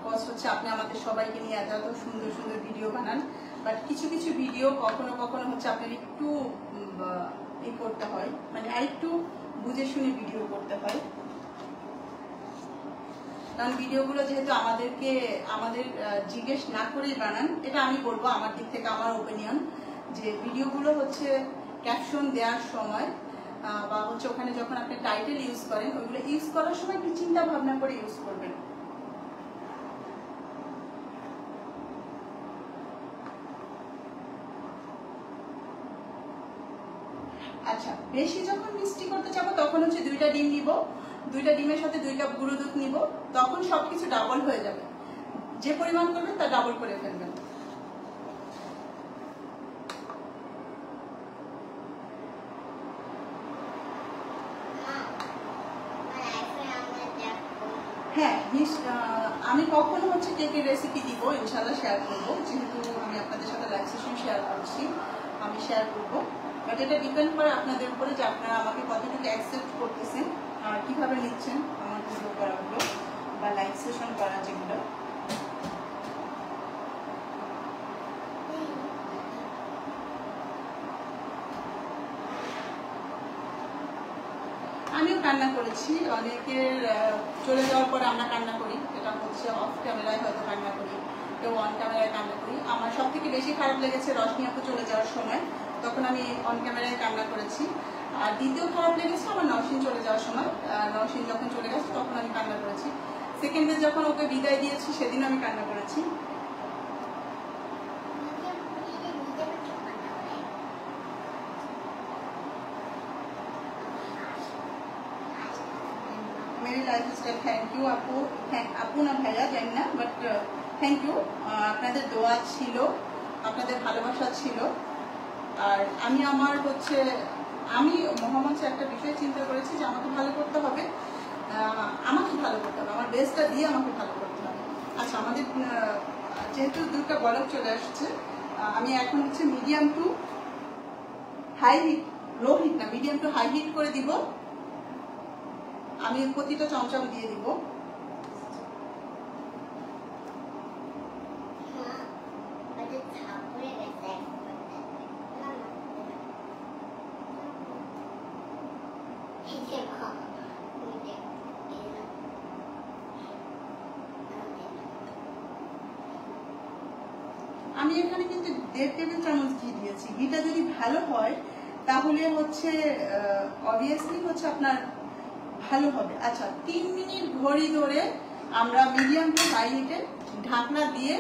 S1: কজ হচ্ছে আপনি আমাদের সবাইকে নিয়ে এত সুন্দর সুন্দর ভিডিও বানান। বাট কিছু কিছু ভিডিও কখনো কখনো হচ্ছে আপনার একটু করতে হয়, মানে আরেকটু বুঝে শুনে ভিডিও করতে হয়। কারণ ভিডিওগুলো যেহেতু আমাদের জিজ্ঞেস না করেই বানান, এটা আমি বলবো আমার দিক থেকে, আমার ওপিনিয়ন, যে ভিডিওগুলো হচ্ছে ক্যাপশন দেওয়ার সময় বা হচ্ছে ওখানে যখন আপনি টাইটেল ইউজ করেন, ওইগুলো ইউজ করার সময় একটু চিন্তা ভাবনা করে ইউজ করবেন। আচ্ছা, বেশি যখন মিষ্টি করতে যাবো তখন হচ্ছে 2টা ডিম নিব, 2টা ডিমের সাথে 2 কাপ গুঁড়ো দুধ নিব, তখন সবকিছু ডাবল হয়ে যাবে। যে পরিমাণ করবেন তা ডাবল করে ফেলবেন। হ্যাঁ, আমি কখনো হচ্ছে কেকের রেসিপি দিব, ইনশাল্লাহ শেয়ার করবো, যেহেতু আমি আপনাদের সাথে লাইভ সেশন শেয়ার করছি, আমি শেয়ার করবো। বাট এটা ডিপেন্ড করে আপনাদের উপরে যে আপনারা আমাকে কতটুকু অ্যাকসেপ্ট করতেছেন আর কিভাবে নিচ্ছেন আমার ভিডিও করাগুলো বা লাইভ সেশন করা যেগুলো। আমিও কান্না করেছি, অনেকের চলে যাওয়ার পরে আমরা কান্না করি, এটা হচ্ছে অফ ক্যামেরায় হয়তো কান্না করি, কেউ অন ক্যামেরায় কান্না করি। আমার সব থেকে বেশি খারাপ লেগেছে রশনি আপু চলে যাওয়ার সময়, তখন আমি অন ক্যামেরায় কান্না করেছি। আর দ্বিতীয় খারাপ লেগেছে আমার নওশিন চলে যাওয়ার সময়, নওশিন যখন চলে গেছে তখন আমি কান্না করেছি। সেকেন্ডে যখন ওকে বিদায় দিয়েছি সেদিন আমি কান্না করেছি। मेरी लाइफस्टाइल थैंक यू আপু, আপু না ভাইয়া জানি না, বাট থ্যাংক ইউ। আপনাদের দোয়া ছিল, আপনাদের ভালোবাসা ছিল। আর আমি মোহাম্মদ একটা বিষয় চিন্তা করেছি যে আমাকে ভালো করতে হবে, আমার বেস্টটা দিয়ে আমাকে ভালো করতে হবে। আচ্ছা, আমাদের যেহেতু 2টা বলক চলে আসছে, আমি এখন হচ্ছে medium to high heat, low heat না, মিডিয়াম টু হাই হিট করে দিব। আমি প্রতিটা চমচম দিয়ে দিব। আমি এখানে কিন্তু 1.5 টেবিল চামচ ঘি দিয়েছি। ঘিটা যদি ভালো হয় তাহলে হচ্ছে অবভিয়াসলি হচ্ছে আপনার ভালো হবে। আচ্ছা, 3 মিনিট ঘড়ি ধরে আমরা মিডিয়াম টু হাই হিটে ঢাকনা দিয়ে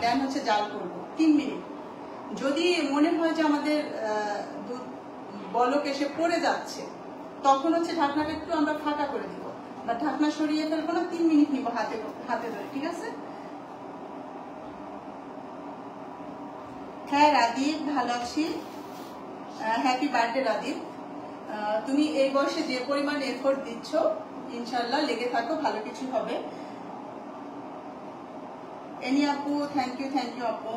S1: দেন হচ্ছে জাল করব 3 মিনিট। যদি মনে হয় যে আমাদের দুধ বলক এসে পড়ে যাচ্ছে, তখন হচ্ছে ঢাকনাটা একটু আমরা ফাঁকা করে দিব, বা ঢাকনা সরিয়ে ফেলবো না, 3 মিনিট নিব হাতে ধরে, ঠিক আছে? হ্যাঁ রাদীপ, ভালো আছি। Happy birthday Radip. তুমি এই বয়সে যে পরিমাণ এফোর্ট দিচ্ছ, ইনশাল্লাহ লেগে থাকো, ভালো কিছু হবে। এনি আপু, থ্যাংক ইউ আপু।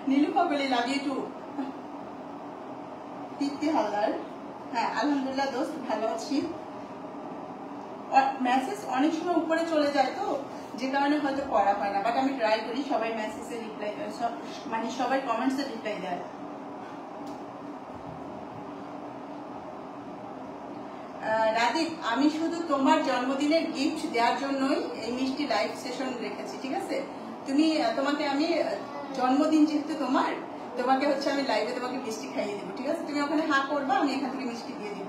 S1: নীলুফা বলি লাভ ইউ টু। তৃপ্তি হালদার, হ্যাঁ আলহামদুলিল্লাহ দোস্ত, ভালো আছি। মেসেজ অনেক সময় উপরে চলে যায় তো, যে কারণে হয়তো পড়া হয় না, বাট আমি ট্রাই করি সবাই মেসেজে রিপ্লাই, মানে সবাই কমেন্টসে রিপ্লাই দেয়। রাদীপ, আমি শুধু তোমার জন্মদিনের গিফট দেওয়ার জন্যই এই মিষ্টি লাইভ সেশন রেখেছি, ঠিক আছে? তোমাকে আমি জন্মদিন যেহেতু তোমাকে হচ্ছে আমি লাইভে তোমাকে মিষ্টি খাইয়ে দেবো, ঠিক আছে? তুমি ওখানে হা করবা, আমি এখান থেকে মিষ্টি দিয়ে দিব।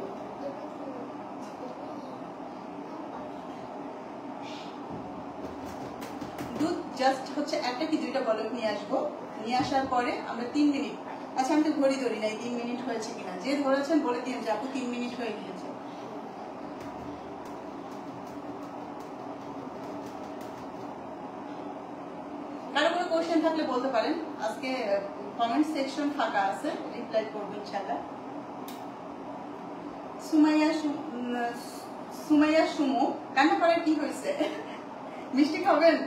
S1: দুধ জাস্ট হচ্ছে 1টা কি 2টা বলক নিয়ে আসবো, নিয়ে আসার পরে আমরা 3 মিনিট, আচ্ছা আমি তো ঘড়ি ধরি নাই 3 মিনিট হয়েছে কিনা, যে ধরেছেন বলে দিয়ে যে আপু 3 মিনিট হয়ে গিয়েছে। কারো কোনো কোশ্চেন থাকলে বলতে পারেন, আজকে কমেন্ট সেকশন ফাঁকা আছে, রিপ্লাই করবো ইনশাআল্লাহ। সুমাইয়া সুমু, কান্না করে কি হয়েছে? মিষ্টি খাবেন?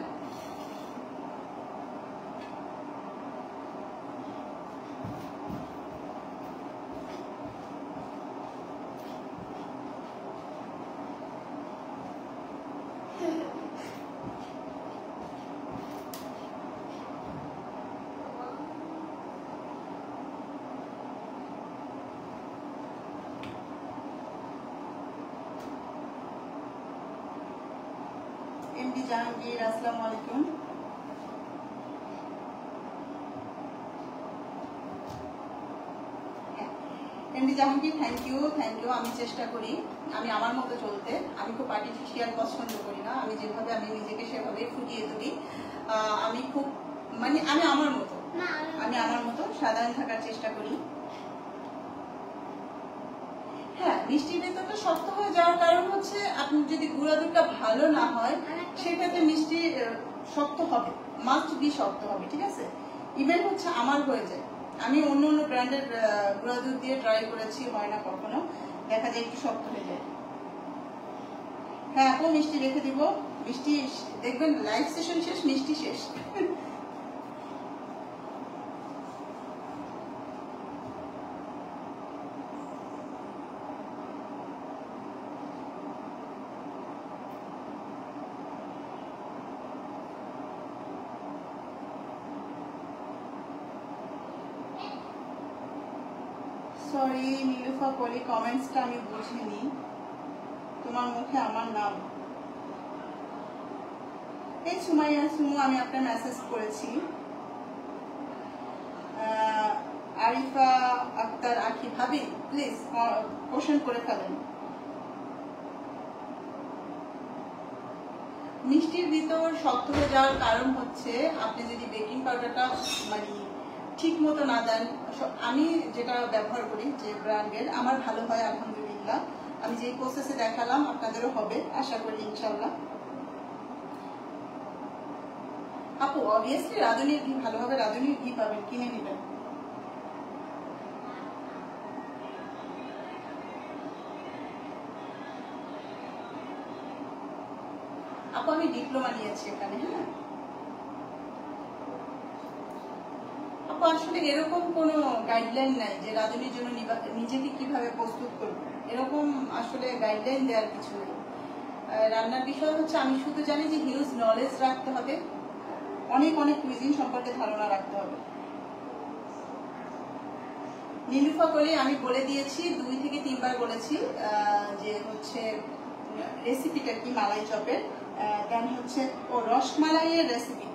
S1: এমডি জাহাঙ্গীর আসসালামু আলাইকুম। MD Jahangir thank you. আমি চেষ্টা করি আমি আমার মতো চলতে। আমি খুব আর্টিফিশিয়াল পছন্দ করি না। আমি যেভাবে আমি নিজেকে সেভাবে ফুটিয়ে তুলি। আমি খুব মানে আমি আমার মতো সাধারণ থাকার চেষ্টা করি। হ্যাঁ, মিষ্টির ভেতরটা শক্ত হয়ে যাওয়ার কারণ হচ্ছে আপনি যদি গুঁড়া দুধটা ভালো না হয় সেক্ষেত্রে মিষ্টি শক্ত হবে, মাস্ট বি শক্ত হবে, ঠিক আছে। ইভেন হচ্ছে আমার হয়ে যায়, আমি অন্য ব্র্যান্ডের গুঁড়া দুধ দিয়ে ট্রাই করেছি, হয় না কখনো, দেখা যায় একটু শক্ত হয়ে যায়। হ্যাঁ আপু মিষ্টি রেখে দিব, মিষ্টি দেখবেন লাইভ সেশন শেষ মিষ্টি শেষ। সরি নীলুফা পলি, কমেন্টসটা আমি বুঝিনি। তোমার মুখে আমার নাম এই সুমাইয়া সুমু, আমি আপনার মেসেজ করেছি। আরিফা আক্তার আখি ভাবি প্লিজ কোশ্চেন করে ফেলেন। মিষ্টির ভিতর শক্ত হয়ে যাওয়ার কারণ হচ্ছে আপনি যদি বেকিং পাউডারটা মানে ঠিক মতো না দেন। আমি যেটা ব্যবহার করি যে ব্র্যান্ডের আমার ভালো হয় আলহামদুলিল্লাহ। আমি যে প্রসেসে দেখালাম আপনাদেরও হবে আশা করি ইনশাল্লাহ। আপু অবভিয়াসলি রাঁধুনির ঘি ভালো হবে, রাঁধুনির ঘি পাবেন, কিনে নেবেন। আপু আমি ডিপ্লোমা নিয়েছি এখানে। হ্যাঁ আপু আসলে এরকম কোনো গাইডলাইন নাই যে রাঁধুনির জন্য নিজেকে কিভাবে প্রস্তুত করব, এরকম আসলে গাইডলাইন দেওয়ার কিছু নেই। রান্নার বিষয় হচ্ছে আমি শুধু জানি যে হিউজ নলেজ রাখতে হবে, অনেক কুইজিন সম্পর্কে ধারণা রাখতে হবে। নীলুফা বলে আমি বলে দিয়েছি 2 থেকে 3 বার বলেছি যে হচ্ছে রেসিপিটা কি মালাই চপের, দেন হচ্ছে ও রসমালাইয়ের রেসিপি।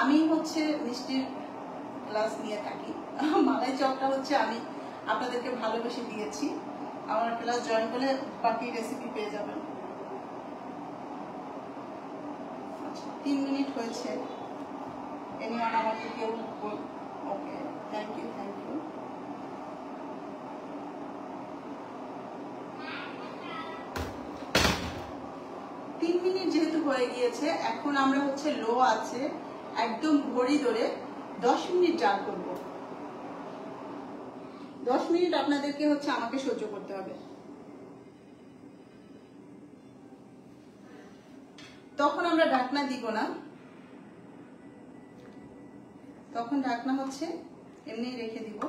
S1: আমি হচ্ছে মিষ্টির ক্লাস নিয়ে থাকি, মালাই চপটা হচ্ছে আমি আপনাদেরকে ভালোবেসে দিয়েছি। আমার ক্লাস জয়েন করলে বাকি রেসিপি পেয়ে যাবেন। আচ্ছা 3 মিনিট হয়েছে। এনিওয়ান আমাকে কেউ ওকে থ্যাংক ইউ। 3 মিনিট যেহেতু হয়ে গিয়েছে, এখন আমরা হচ্ছে লো আছে একদম ঘড়ি ধরে 10 মিনিট জাল করব। 10 মিনিট আপনাদেরকে হচ্ছে আমাকে সহ্য করতে হবে। তখন আমরা ঢাকনা দিব না, তখন ঢাকনা হচ্ছে এমনি রেখে দিব।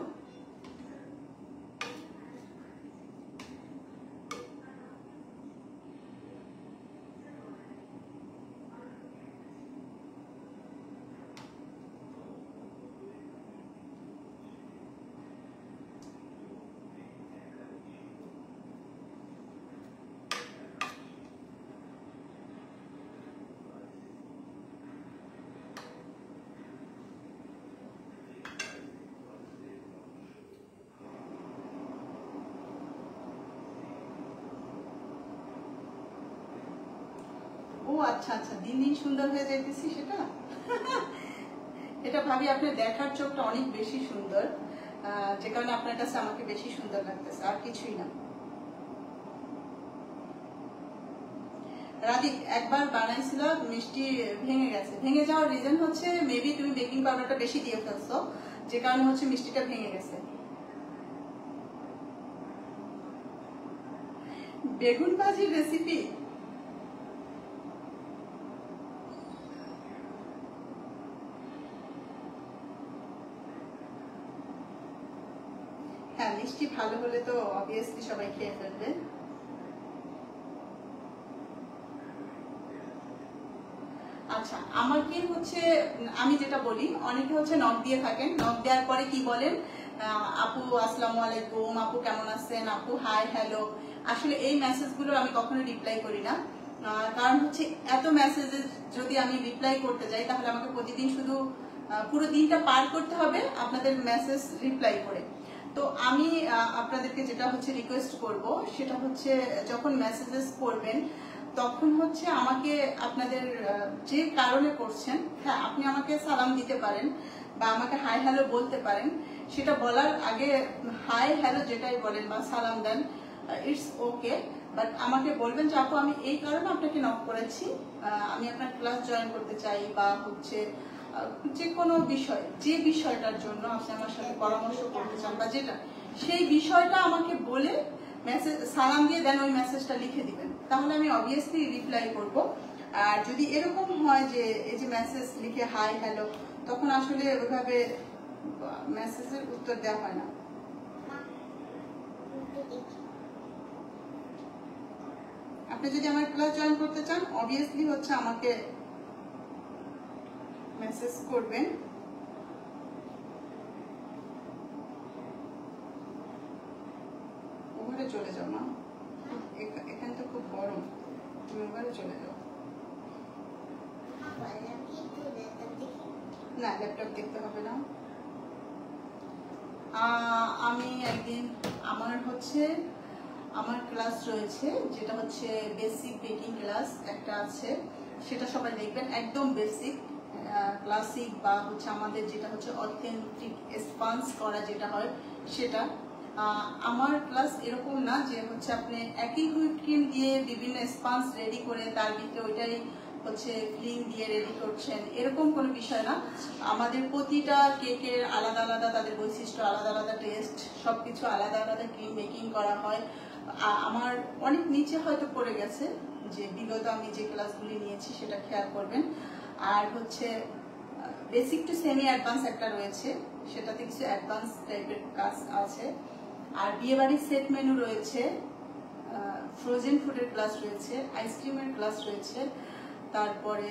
S1: ও আচ্ছা আচ্ছা, দিন দিন সুন্দর হয়ে যাইতেছি সেটা। এটা ভাবি আপনার দেখার চোখটা অনেক বেশি সুন্দর, যে কারণে আপনার কাছে আমাকে বেশি সুন্দর লাগতেছে, আর কিছুই না। রাধিক একবার বানাইছিলাম, মিষ্টি ভেঙে গেছে। ভেঙে যাওয়ার রিজন হচ্ছে মেবি তুমি বেকিং পাউডারটা বেশি দিয়ে ফেলছো, যে কারণে হচ্ছে মিষ্টিটা ভেঙে গেছে। বেগুন ভাজির রেসিপি হ্যাঁ, মিষ্টি ভালো হলে তো অবভিয়াসলি সবাই খেয়ে ফেলবে। আচ্ছা আমাকে হচ্ছে আমি যেটা বলি, অনেকে হচ্ছে নক দিয়ে থাকেন, নক দেওয়ার পরে কি বলেন, আপু আসসালামু আলাইকুম, আপু কেমন আছেন, আপু হাই হ্যালো। আসলে এই মেসেজগুলো আমি কখনো রিপ্লাই করি না। কারণ হচ্ছে এত মেসেজে যদি আমি রিপ্লাই করতে যাই তাহলে আমাকে প্রতিদিন শুধু পুরো দিনটা পার করতে হবে আপনাদের মেসেজ রিপ্লাই করে। তো আমি আপনাদেরকে যেটা হচ্ছে রিকোয়েস্ট করব সেটা হচ্ছে যখন মেসেজেস করবেন তখন হচ্ছে আমাকে আপনাদের যে কারণে করছেন, হ্যাঁ আপনি আমাকে সালাম দিতে পারেন বা আমাকে হাই হ্যালো বলতে পারেন, সেটা বলার আগে হাই হ্যালো যেটাই বলেন বা সালাম দেন ইটস ওকে, বাট আমাকে বলবেন যে আপু আমি এই কারণে আপনাকে নক করেছি, আমি আপনার ক্লাস জয়েন করতে চাই বা হচ্ছে যে কোনো বিষয়, যে বিষয়টার জন্য আপনি আমার সাথে পরামর্শ করতে চান বা যেটা সেই বিষয়টা আমাকে বলে মেসেজ সালাম দিয়ে দেন ওই মেসেজটা লিখে দিবেন, তাহলে আমি অবভিয়াসলি রিপ্লাই করব। আর যদি এরকম হয় যে এই যে মেসেজ লিখে হাই হ্যালো, তখন আসলে ওইভাবে মেসেজের উত্তর দেওয়া হয় না। আপনি যদি আমার ক্লাস জয়েন করতে চান অবভিয়াসলি হচ্ছে আমাকে মেসেজ করবেন। ওভারে চলে যাও না, এখানে তো খুব গরম, তুমি ওভারে চলে যাও। না ল্যাপটপ দেখতে হবে না। আমি একদিন আমার ক্লাস রয়েছে যেটা হচ্ছে বেসিক বেকিং ক্লাস একটা আছে, সেটা সবাই দেখবেন, একদম বেসিক ক্লাসিক বা হচ্ছে আমাদের যেটা হচ্ছে অথেন্টিক স্পঞ্জ করা যেটা হয় সেটা। আমার ক্লাস এরকম না যে হচ্ছে আপনি একই হুইপ ক্রিম দিয়ে বিভিন্ন স্পঞ্জ রেডি করে তার ভিতরে ওইটাই হচ্ছে ফিলিং দিয়ে রেডি করছেন, এরকম কোনো বিষয় না। আমাদের প্রতিটা কেকের আলাদা আলাদা তাদের বৈশিষ্ট্য, আলাদা আলাদা টেস্ট, সবকিছু আলাদা আলাদা ক্রিম মেকিং করা হয়। আমার অনেক নিচে হয়তো পড়ে গেছে যে বিগত আমি যে ক্লাসগুলি নিয়েছি সেটা খেয়াল করবেন। আর হচ্ছে বেসিক টু সেমি অ্যাডভান্স একটা রয়েছে, সেটাতে কিছু অ্যাডভান্স টাইপের কাজ আছে। আর বিয়েবাড়ির সেট মেনু রয়েছে, ফ্রোজেন ফুডের ক্লাস রয়েছে, আইসক্রিমের ক্লাস রয়েছে, তারপরে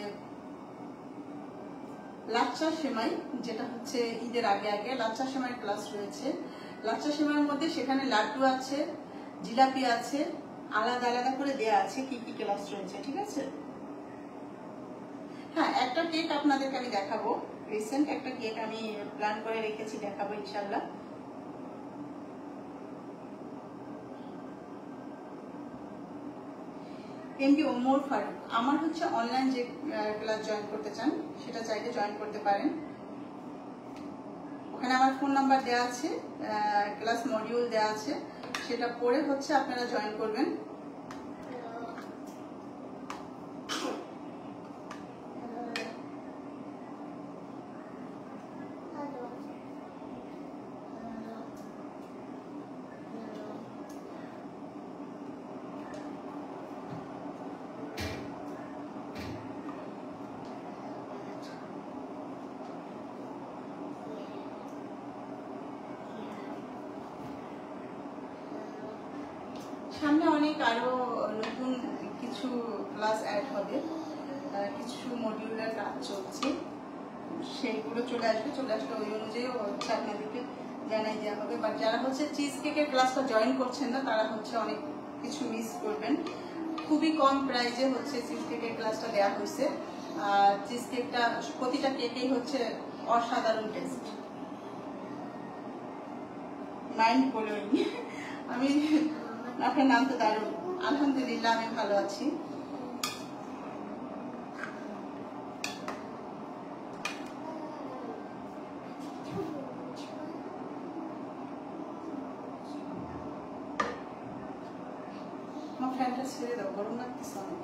S1: লাচ্চা সেমাই যেটা হচ্ছে ঈদের আগে আগে লাচ্চা সেমাইয়ের ক্লাস রয়েছে। লাচ্চা সেমাইয়ের মধ্যে সেখানে লাড্ডু আছে, জিলাপি আছে, আলাদা আলাদা করে দেয়া আছে কি কি ক্লাস রয়েছে, ঠিক আছে। হ্যাঁ একটা কেক আপনাদেরকে আমি দেখাবো, রিসেন্ট একটা কেক আমি প্ল্যান করে রেখেছি, দেখাবো ইনশাল্লাহ। এমডি ওমর ফারুক, আমার হচ্ছে অনলাইন যে ক্লাস জয়েন করতে চান সেটা চাইলে জয়েন করতে পারেন। ওখানে আমার ফোন নাম্বার দেওয়া আছে, ক্লাস মডিউল দেওয়া আছে, সেটা পড়ে হচ্ছে আপনারা জয়েন করবেন। সামনে অনেক আরো নতুন কিছু ক্লাস অ্যাড হবে, কিছু মডিউলের কাজ চলছে, সেইগুলো চলে আসবে ওই অনুযায়ী হচ্ছে আপনাদেরকে জানাই দেওয়া হবে। বাট যারা হচ্ছে চিজ কেকের ক্লাসটা জয়েন করছেন না তারা হচ্ছে অনেক কিছু মিস করবেন। খুবই কম প্রাইজে হচ্ছে চিজ কেকের ক্লাসটা দেওয়া হয়েছে। চিজ কেকটা প্রতিটা কেকেই হচ্ছে অসাধারণ টেস্ট, মাইন্ড ব্লোয়িং। আমি আপনার নাম তো দারুণ, আলহামদুলিল্লাহ আমি ভালো আছি। আমার ফ্যানটা ছেড়ে দাও, গরম লাগতেছে অনেক।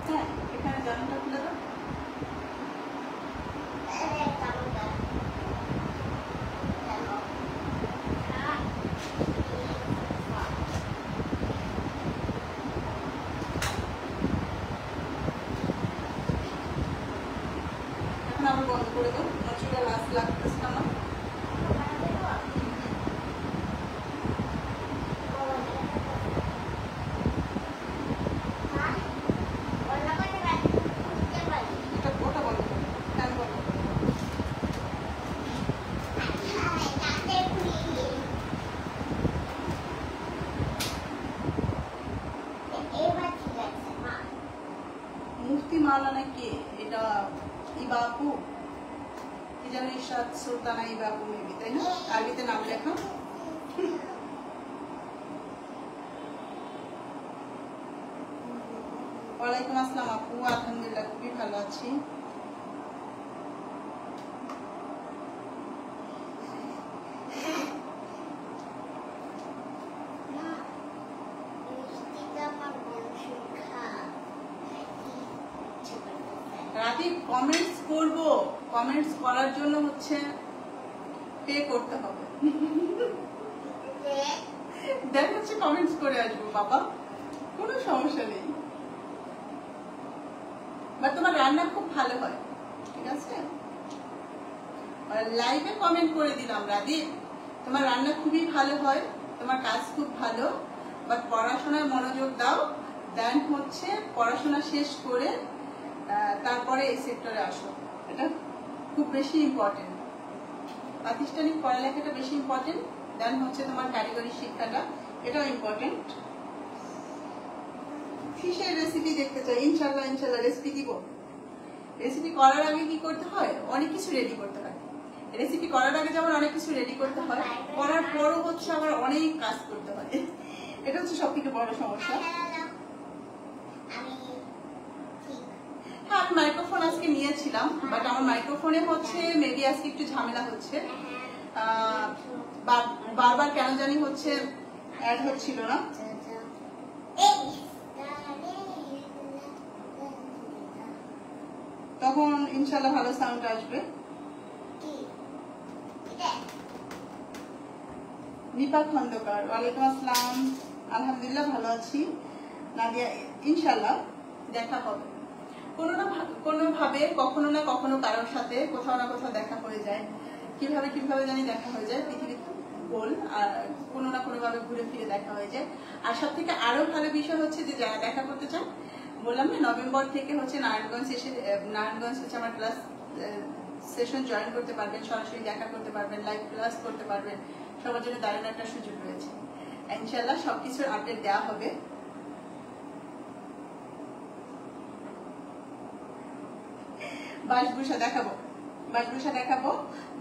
S1: হ্যাঁ এখানে জানাটা খুলে দাও। এখন আবার বন্ধ করে দাও, চুলা লাস্ট লাগতেছে আমার। মুক্তি মাওলানা কে? এটা ইবা আপু, কি যেন ইশরাত সুলতানা ইবা আপু মেবি, তাই না? আরবিতে নাম লেখা। ওয়ালাইকুম আসসালাম আপু, আলহামদুলিল্লাহ খুবই ভালো আছি। রাতে কমেন্টস করব, কমেন্টস করার জন্য হচ্ছে পে করতে হবে। দেখ হচ্ছে কমেন্টস করে আসবো বাবা, কোনো সমস্যা নেই। বাট তোমার রান্না খুব ভালো হয়, ঠিক আছে? লাইভে কমেন্ট করে দিলাম রাদীপ, তোমার রান্না খুবই ভালো হয়, তোমার কাজ খুব ভালো, বাট পড়াশোনায় মনোযোগ দাও। দেন হচ্ছে পড়াশোনা শেষ করে তারপরে এই সেক্টরে আসো, এটা খুব বেশি ইম্পর্টেন্ট। প্রাতিষ্ঠানিক পড়ালেখাটা বেশি ইম্পর্টেন্ট, দেন হচ্ছে তোমার কারিগরি শিক্ষাটা, এটাও ইম্পর্টেন্ট। ফিশের রেসিপি দেখতে চাই, ইনশাল্লাহ ইনশাল্লাহ রেসিপি দিব। রেসিপি করার আগে কি করতে হয়? অনেক কিছু রেডি করতে হয়। রেসিপি করার আগে যেমন অনেক কিছু রেডি করতে হয়, করার পরও হচ্ছে আবার অনেক কাজ করতে হয়, এটা হচ্ছে সব থেকে বড় সমস্যা। হ্যাঁ, আমি মাইক্রোফোন আজকে নিয়েছিলাম, বাট আমার মাইক্রোফোনে হচ্ছে মেবি আজকে একটু ঝামেলা হচ্ছে, বারবার কেন জানি হচ্ছে অ্যাড হচ্ছিল না। তখন ইনশাল্লাহ ভালো সাউন্ড আসবে। নিপা খন্দকার, ওয়ালাইকুম আসসালাম, আলহামদুলিল্লাহ ভালো আছি। নাদিয়া, ইনশাল্লাহ দেখা হবে কোনোভাবে, কখনো না কখনো কারোর সাথে কোথাও না কোথাও দেখা হয়ে যায়। কিভাবে জানি দেখা হয়ে যায়, পৃথিবীর গোল, আর কোনো না কোনো ভাবে ঘুরে ফিরে দেখা হয়ে যায়। আর সব থেকে আরো ভালো বিষয় হচ্ছে যে যারা দেখা করতে চান, বললাম না নভেম্বর থেকে হচ্ছে নারায়ণগঞ্জ হচ্ছে আমার ক্লাস সেশন জয়েন করতে পারবেন, সরাসরি দেখা করতে পারবেন, লাইভ ক্লাস করতে পারবেন, সবার জন্য দারুণ একটা সুযোগ রয়েছে। ইনশাআল্লাহ সবকিছুর আপডেট দেওয়া হবে। বাসভূষা দেখাবো,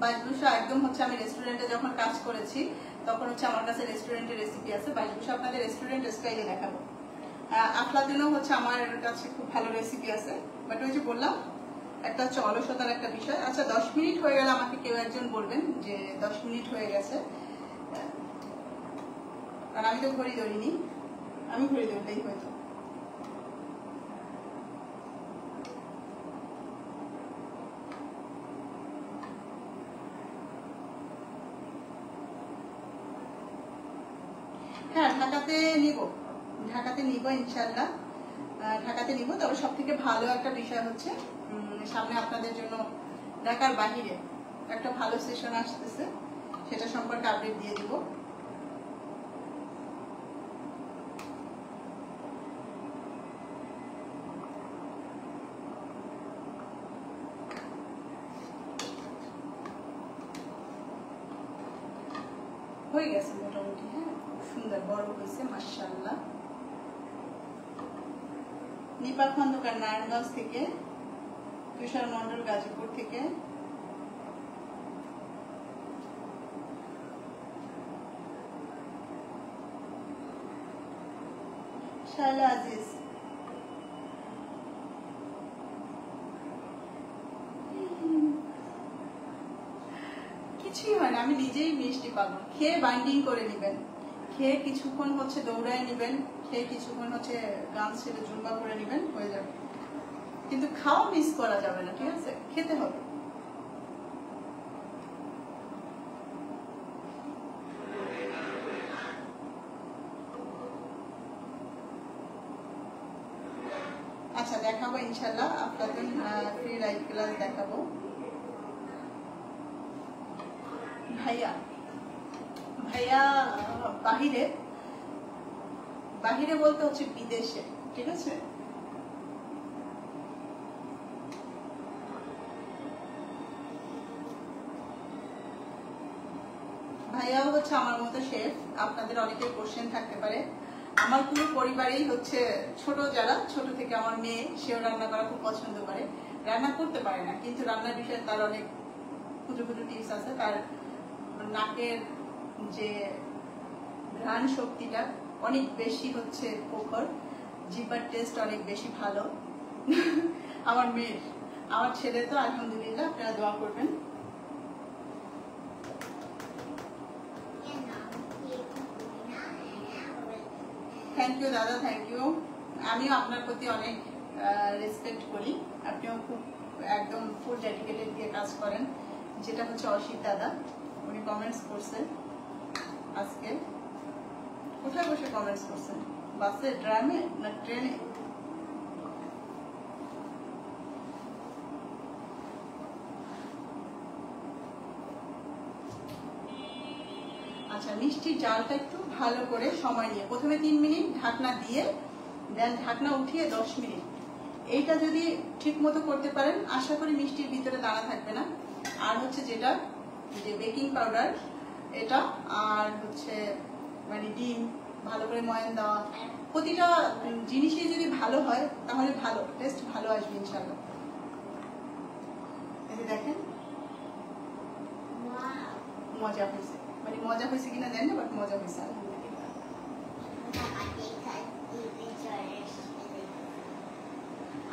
S1: বাসভূষা একদম হচ্ছে আমি রেস্টুরেন্টে যখন কাজ করেছি তখন হচ্ছে আমার কাছে রেস্টুরেন্টের রেসিপি আছে, বাসভূষা আপনাদের রেস্টুরেন্ট স্টাইলে দেখাবো। আফলাদিনও হচ্ছে আমার কাছে খুব ভালো রেসিপি আছে, বাট ওই যে বললাম একটা হচ্ছে অলসতার একটা বিষয়। আচ্ছা 10 মিনিট হয়ে গেলে আমাকে কেউ একজন বলবেন যে 10 মিনিট হয়ে গেছে, কারণ আমি তো ঘড়ি ধরিনি, আমি ঘড়ি ধরলেই হয়তো। হ্যাঁ, ঢাকাতে নিব ইনশাল্লাহ, ঢাকাতে নিব। তবে সব থেকে ভালো একটা বিষয় হচ্ছে সামনে আপনাদের জন্য ঢাকার বাহিরে একটা ভালো সেশন আসতেছে, সেটা সম্পর্কে আপডেট দিয়ে দিব। হয়ে গেছে মোটামুটি, হ্যাঁ খুব সুন্দর বড় হয়েছে মাশাআল্লাহ। নিপা খন্দকার নারায়ণগঞ্জ থেকে, তুষার মন্ডল গাজীপুর থেকে, শায়লা আজিজ, কিছুই হয় না, আমি নিজেই মিষ্টি পাবো। খেয়ে বাইন্ডিং করে নেবেন, খেয়ে কিছুক্ষণ হচ্ছে দৌড়ায় নেবেন, খেয়ে কিছুক্ষণ হচ্ছে গান ছেড়ে জুম্বা করে নেবেন, হয়ে যাবে। কিন্তু খাওয়া মিস করা যাবে না, ঠিক আছে? খেতে হবে। আচ্ছা দেখাবো ইনশাল্লাহ, আপনাদের ফ্রি লাইভ ক্লাস দেখাবো। ভাইয়া বাহিরে বলতে হচ্ছে বিদেশে, ঠিক আছে? ভাইয়াও হচ্ছে আমার মতো শেফ। আপনাদের অনেকের কোশ্চেন থাকতে পারে আমার পুরো পরিবারেই হচ্ছে ছোট যারা ছোট থেকে আমার মেয়ে সেও রান্না করা খুব পছন্দ করে, রান্না করতে পারে না কিন্তু রান্নার বিষয়ে তার অনেক ক্ষুদ্র ক্ষুদ্র টিপস আছে। তার নাকের যে ঘ্রাণ শক্তিটা অনেক বেশি হচ্ছে প্রখর, জিহ্বার টেস্ট অনেক বেশি ভালো আমার মেয়ের। আমার ছেলে তো আলহামদুলিল্লাহ, আপনারা দোয়া করবেন। থ্যাংক ইউ দাদা, থ্যাংক ইউ। আমিও আপনার প্রতি অনেক রেসপেক্ট করি, আপনিও খুব একদম ফুল ডেডিকেটেড দিয়ে কাজ করেন। যেটা হচ্ছে অসিত দাদা, উনি কমেন্টস করছেন আজকে। কোথায় বসে কমেন্টস করছেন? বাসে, ড্রামে না ট্রেনে? আচ্ছা, মিষ্টির জালটা একটু ভালো করে সময় নিয়ে প্রথমে 3 মিনিট ঢাকনা দিয়ে দেন ঢাকনা উঠিয়ে 10 মিনিট, এইটা যদি ঠিক মতো করতে পারেন আশা করি মিষ্টির ভিতরে দানা থাকবে না। আর হচ্ছে যেটা যে বেকিং পাউডার এটা, আর হচ্ছে মানে ডিম ভালো করে ময়ান দেওয়া, প্রতিটা জিনিসই যদি ভালো হয় তাহলে ভালো টেস্ট ভালো আসবে ইনশাআল্লাহ। এই দেখেন মজা হয়েছে, মানে মজা হয়েছে কিনা জানি না, বাট মজা হয়েছে আলহামদুলিল্লাহ।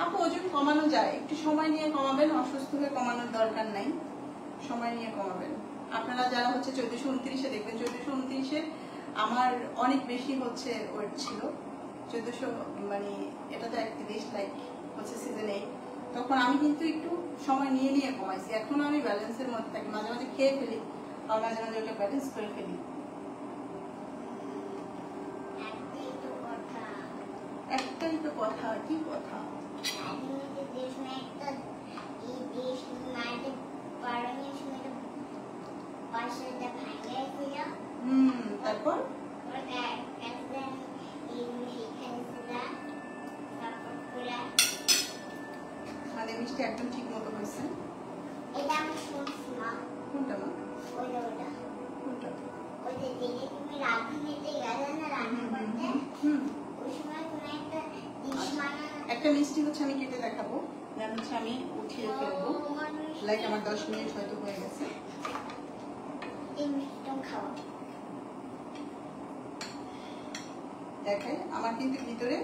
S1: আপু ওজন কমানো যায়, একটু সময় নিয়ে কমাবেন, অসুস্থ হয়ে কমানোর দরকার নাই, সময় নিয়ে কমাবেন। আপনারা যারা হচ্ছে 1429-এ দেখবেন, 1429-এ আমার অনেক বেশি হচ্ছে ওয়েট ছিল, 1400 মানে এটা তো 31 লাইক হচ্ছে সিজন 8, তখন আমি কিন্তু একটু সময় নিয়ে নিয়ে কমাইছি। এখন আমি ব্যালেন্সের মধ্যে থাকি, মাঝে মাঝে খেয়ে ফেলি আর মাঝে মাঝে ওটা ব্যালেন্স করে ফেলি। একটাই তো কথা, কি কথা? তারপর মানে মিষ্টি একদম ঠিক মতো হয়েছে। কোনটা মা? কোনটা? একটা মিষ্টি হচ্ছে আমি কেটে দেখাবো, দেন হচ্ছে আমি উঠিয়ে ফেলবো, লাইক আমার 10 মিনিট হয়তো হয়ে গেছে। দেখেন আমার কিন্তু ভিতরে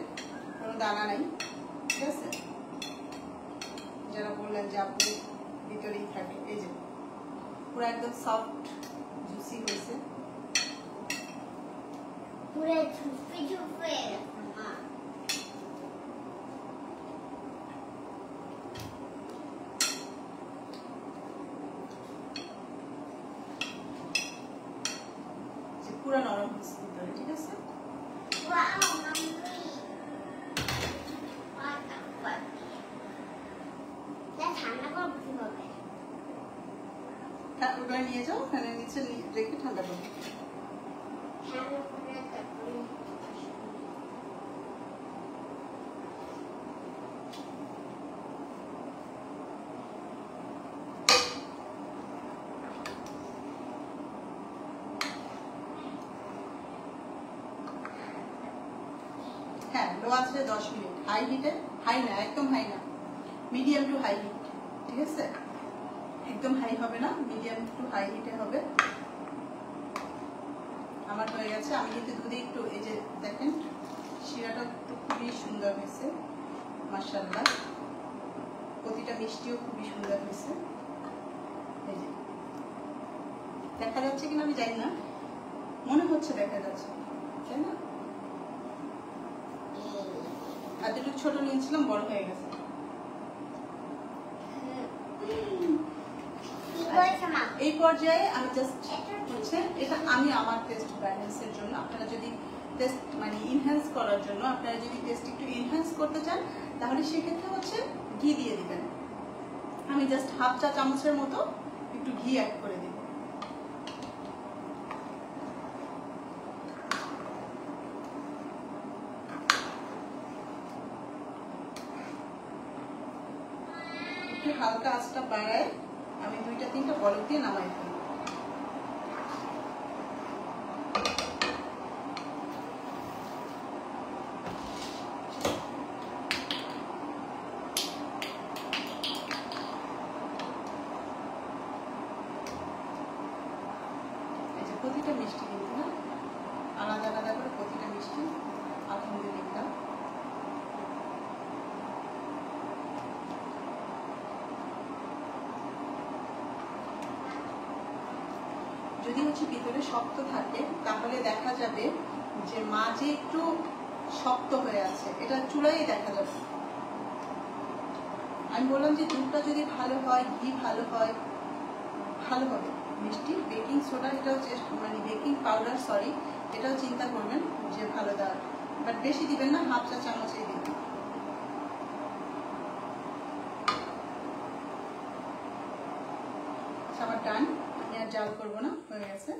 S1: কোনো দানা নাই, ঠিক আছে? যারা বললেন যে আপনি ভিতরেই থাকে, এই যে পুরো একদম সফট জুসি হয়েছে,
S2: পুরো ঝুপে ঝুপে
S1: পুরো নরম হয়েছে ভিতরে, ঠিক আছে? ওগুলো নিয়ে যাও, ফ্যানের নিচে রেখে ঠান্ডা করো। হ্যাঁ, লো আছে 10 মিনিট, হাই হিটে, হাই না একদম হাই না, মিডিয়াম টু হাই হিট, ঠিক আছে? একদম হাই হবে না, মিডিয়াম টু হাই হিটে হবে। আমার হয়ে গেছে। আমি কিন্তু দুধে একটু, এই যে দেখেন শিরাটা তো খুবই সুন্দর হয়েছে মাশাআল্লাহ, প্রতিটা মিষ্টিও খুবই সুন্দর হয়েছে। এই যে দেখা যাচ্ছে কিনা আমি জানি না, মনে হচ্ছে দেখা যাচ্ছে, তাই না? এতটুকু ছোট নিয়েছিলাম, বড় হয়ে গেছে। এই পর্যায়ে আমি জাস্ট হচ্ছে এটা আমি আমার টেস্ট ব্যালেন্সের জন্য, আপনারা যদি টেস্ট মানে ইনহ্যান্স করার জন্য, আপনারা যদি টেস্ট একটু ইনহ্যান্স করতে চান তাহলে সেক্ষেত্রে হচ্ছে ঘি দিয়ে দিবেন। আমি জাস্ট হাফ চা চামচের মতো একটু ঘি অ্যাড করে দিব। একটু হালকা আঁচটা বাড়ায় আমি 2-3টা বলক দিয়ে নামাই ফেলি। প্রতিটা মিষ্টি কিন্তু না আলাদা আলাদা করে প্রতিটা মিষ্টি আলহামদুলিল্লাহ। যদি হচ্ছে ভিতরে শক্ত থাকে তাহলে দেখা যাবে যে মাঝে একটু শক্ত হয়ে আছে, এটা চূড়াই দেখা যাবে। আমি বললাম যে দুধটা যদি ভালো হয়, ঘি ভালো হয়, ভালো হবে মিষ্টি। বেকিং সোডা এটাও মানে বেকিং পাউডার সরি, এটাও চিন্তা করবেন যে ভালো দেওয়ার, বাট বেশি দিবেন না, হাফ চা চামচেই দিবেন। আমার ডান, আমি আর জাল করবো না, হয়ে গেছে।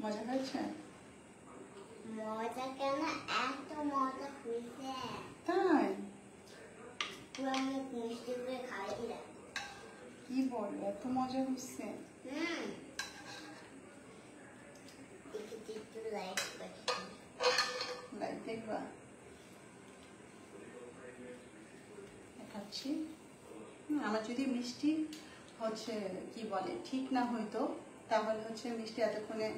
S1: মজা হয়েছে?
S2: মজা কেন, এত মজা হয়েছে
S1: তাই?
S2: পুরো মুখ মিষ্টি করে খাই দিলাম।
S1: কি বল, এত মজা হচ্ছে?
S2: দেখি একটু লাইক
S1: লাইক দেখবা? দেখাচ্ছি। আমার যদি মিষ্টি হচ্ছে কি বলে ঠিক না হইতো তাহলে হচ্ছে মিষ্টি এতক্ষণে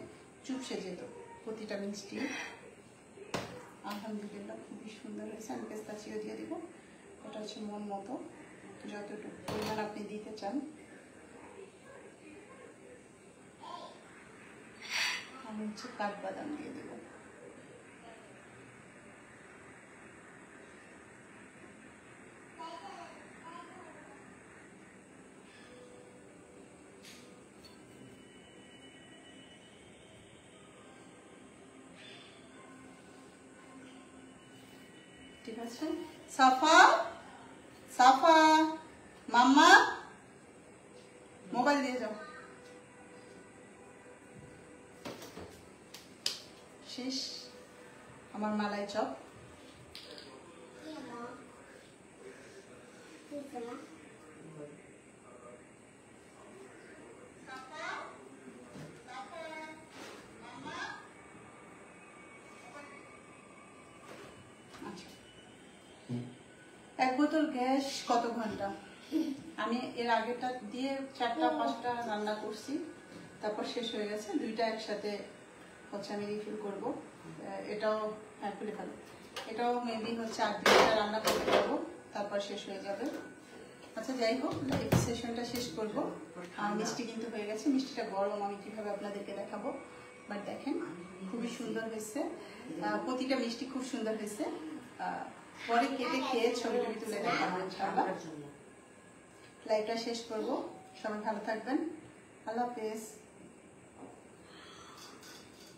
S1: চুপসে যেত। প্রতিটা মিষ্টি আলহামদুলিল্লাহ খুবই সুন্দর হয়েছে। আমি পেস্তাচিও দিয়ে দিব, এটা হচ্ছে মন মতো যতটুকু পরিমাণ আপনি দিতে চান। আমি হচ্ছে কাঠবাদাম দিয়ে দেবো। ঠিক আছে, সাফা সাফা মাম্মা মোবাইল দিয়ে যাও। শেষ আমার মালাই চপ। এক বোতল গ্যাস কত ঘন্টা? আমি এর আগেটা দিয়ে 4টা 5টা রান্না করছি, তারপর শেষ হয়ে গেছে। 2টা একসাথে হচ্ছে আমি রিফিল করবো। এটাও হ্যাঁ খুলে ফেলো, এটাও মেবি হচ্ছে 8-9টা রান্না করতে পারবো, তারপর শেষ হয়ে যাবে। আচ্ছা যাই হোক, লাইভ সেশনটা শেষ করবো। আর মিষ্টি কিন্তু হয়ে গেছে, মিষ্টিটা গরম, আমি কিভাবে আপনাদেরকে দেখাবো। বাট দেখেন খুবই সুন্দর হয়েছে, প্রতিটা মিষ্টি খুব সুন্দর হয়েছে। পরে কেটে খেয়ে ছবি টবি তুলে দেখাবো ইনশাআল্লাহ। লাইভটা শেষ করবো, সবাই ভালো থাকবেন, আল্লাহ হাফেজ।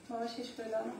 S1: বাবা শেষ করে দাও না।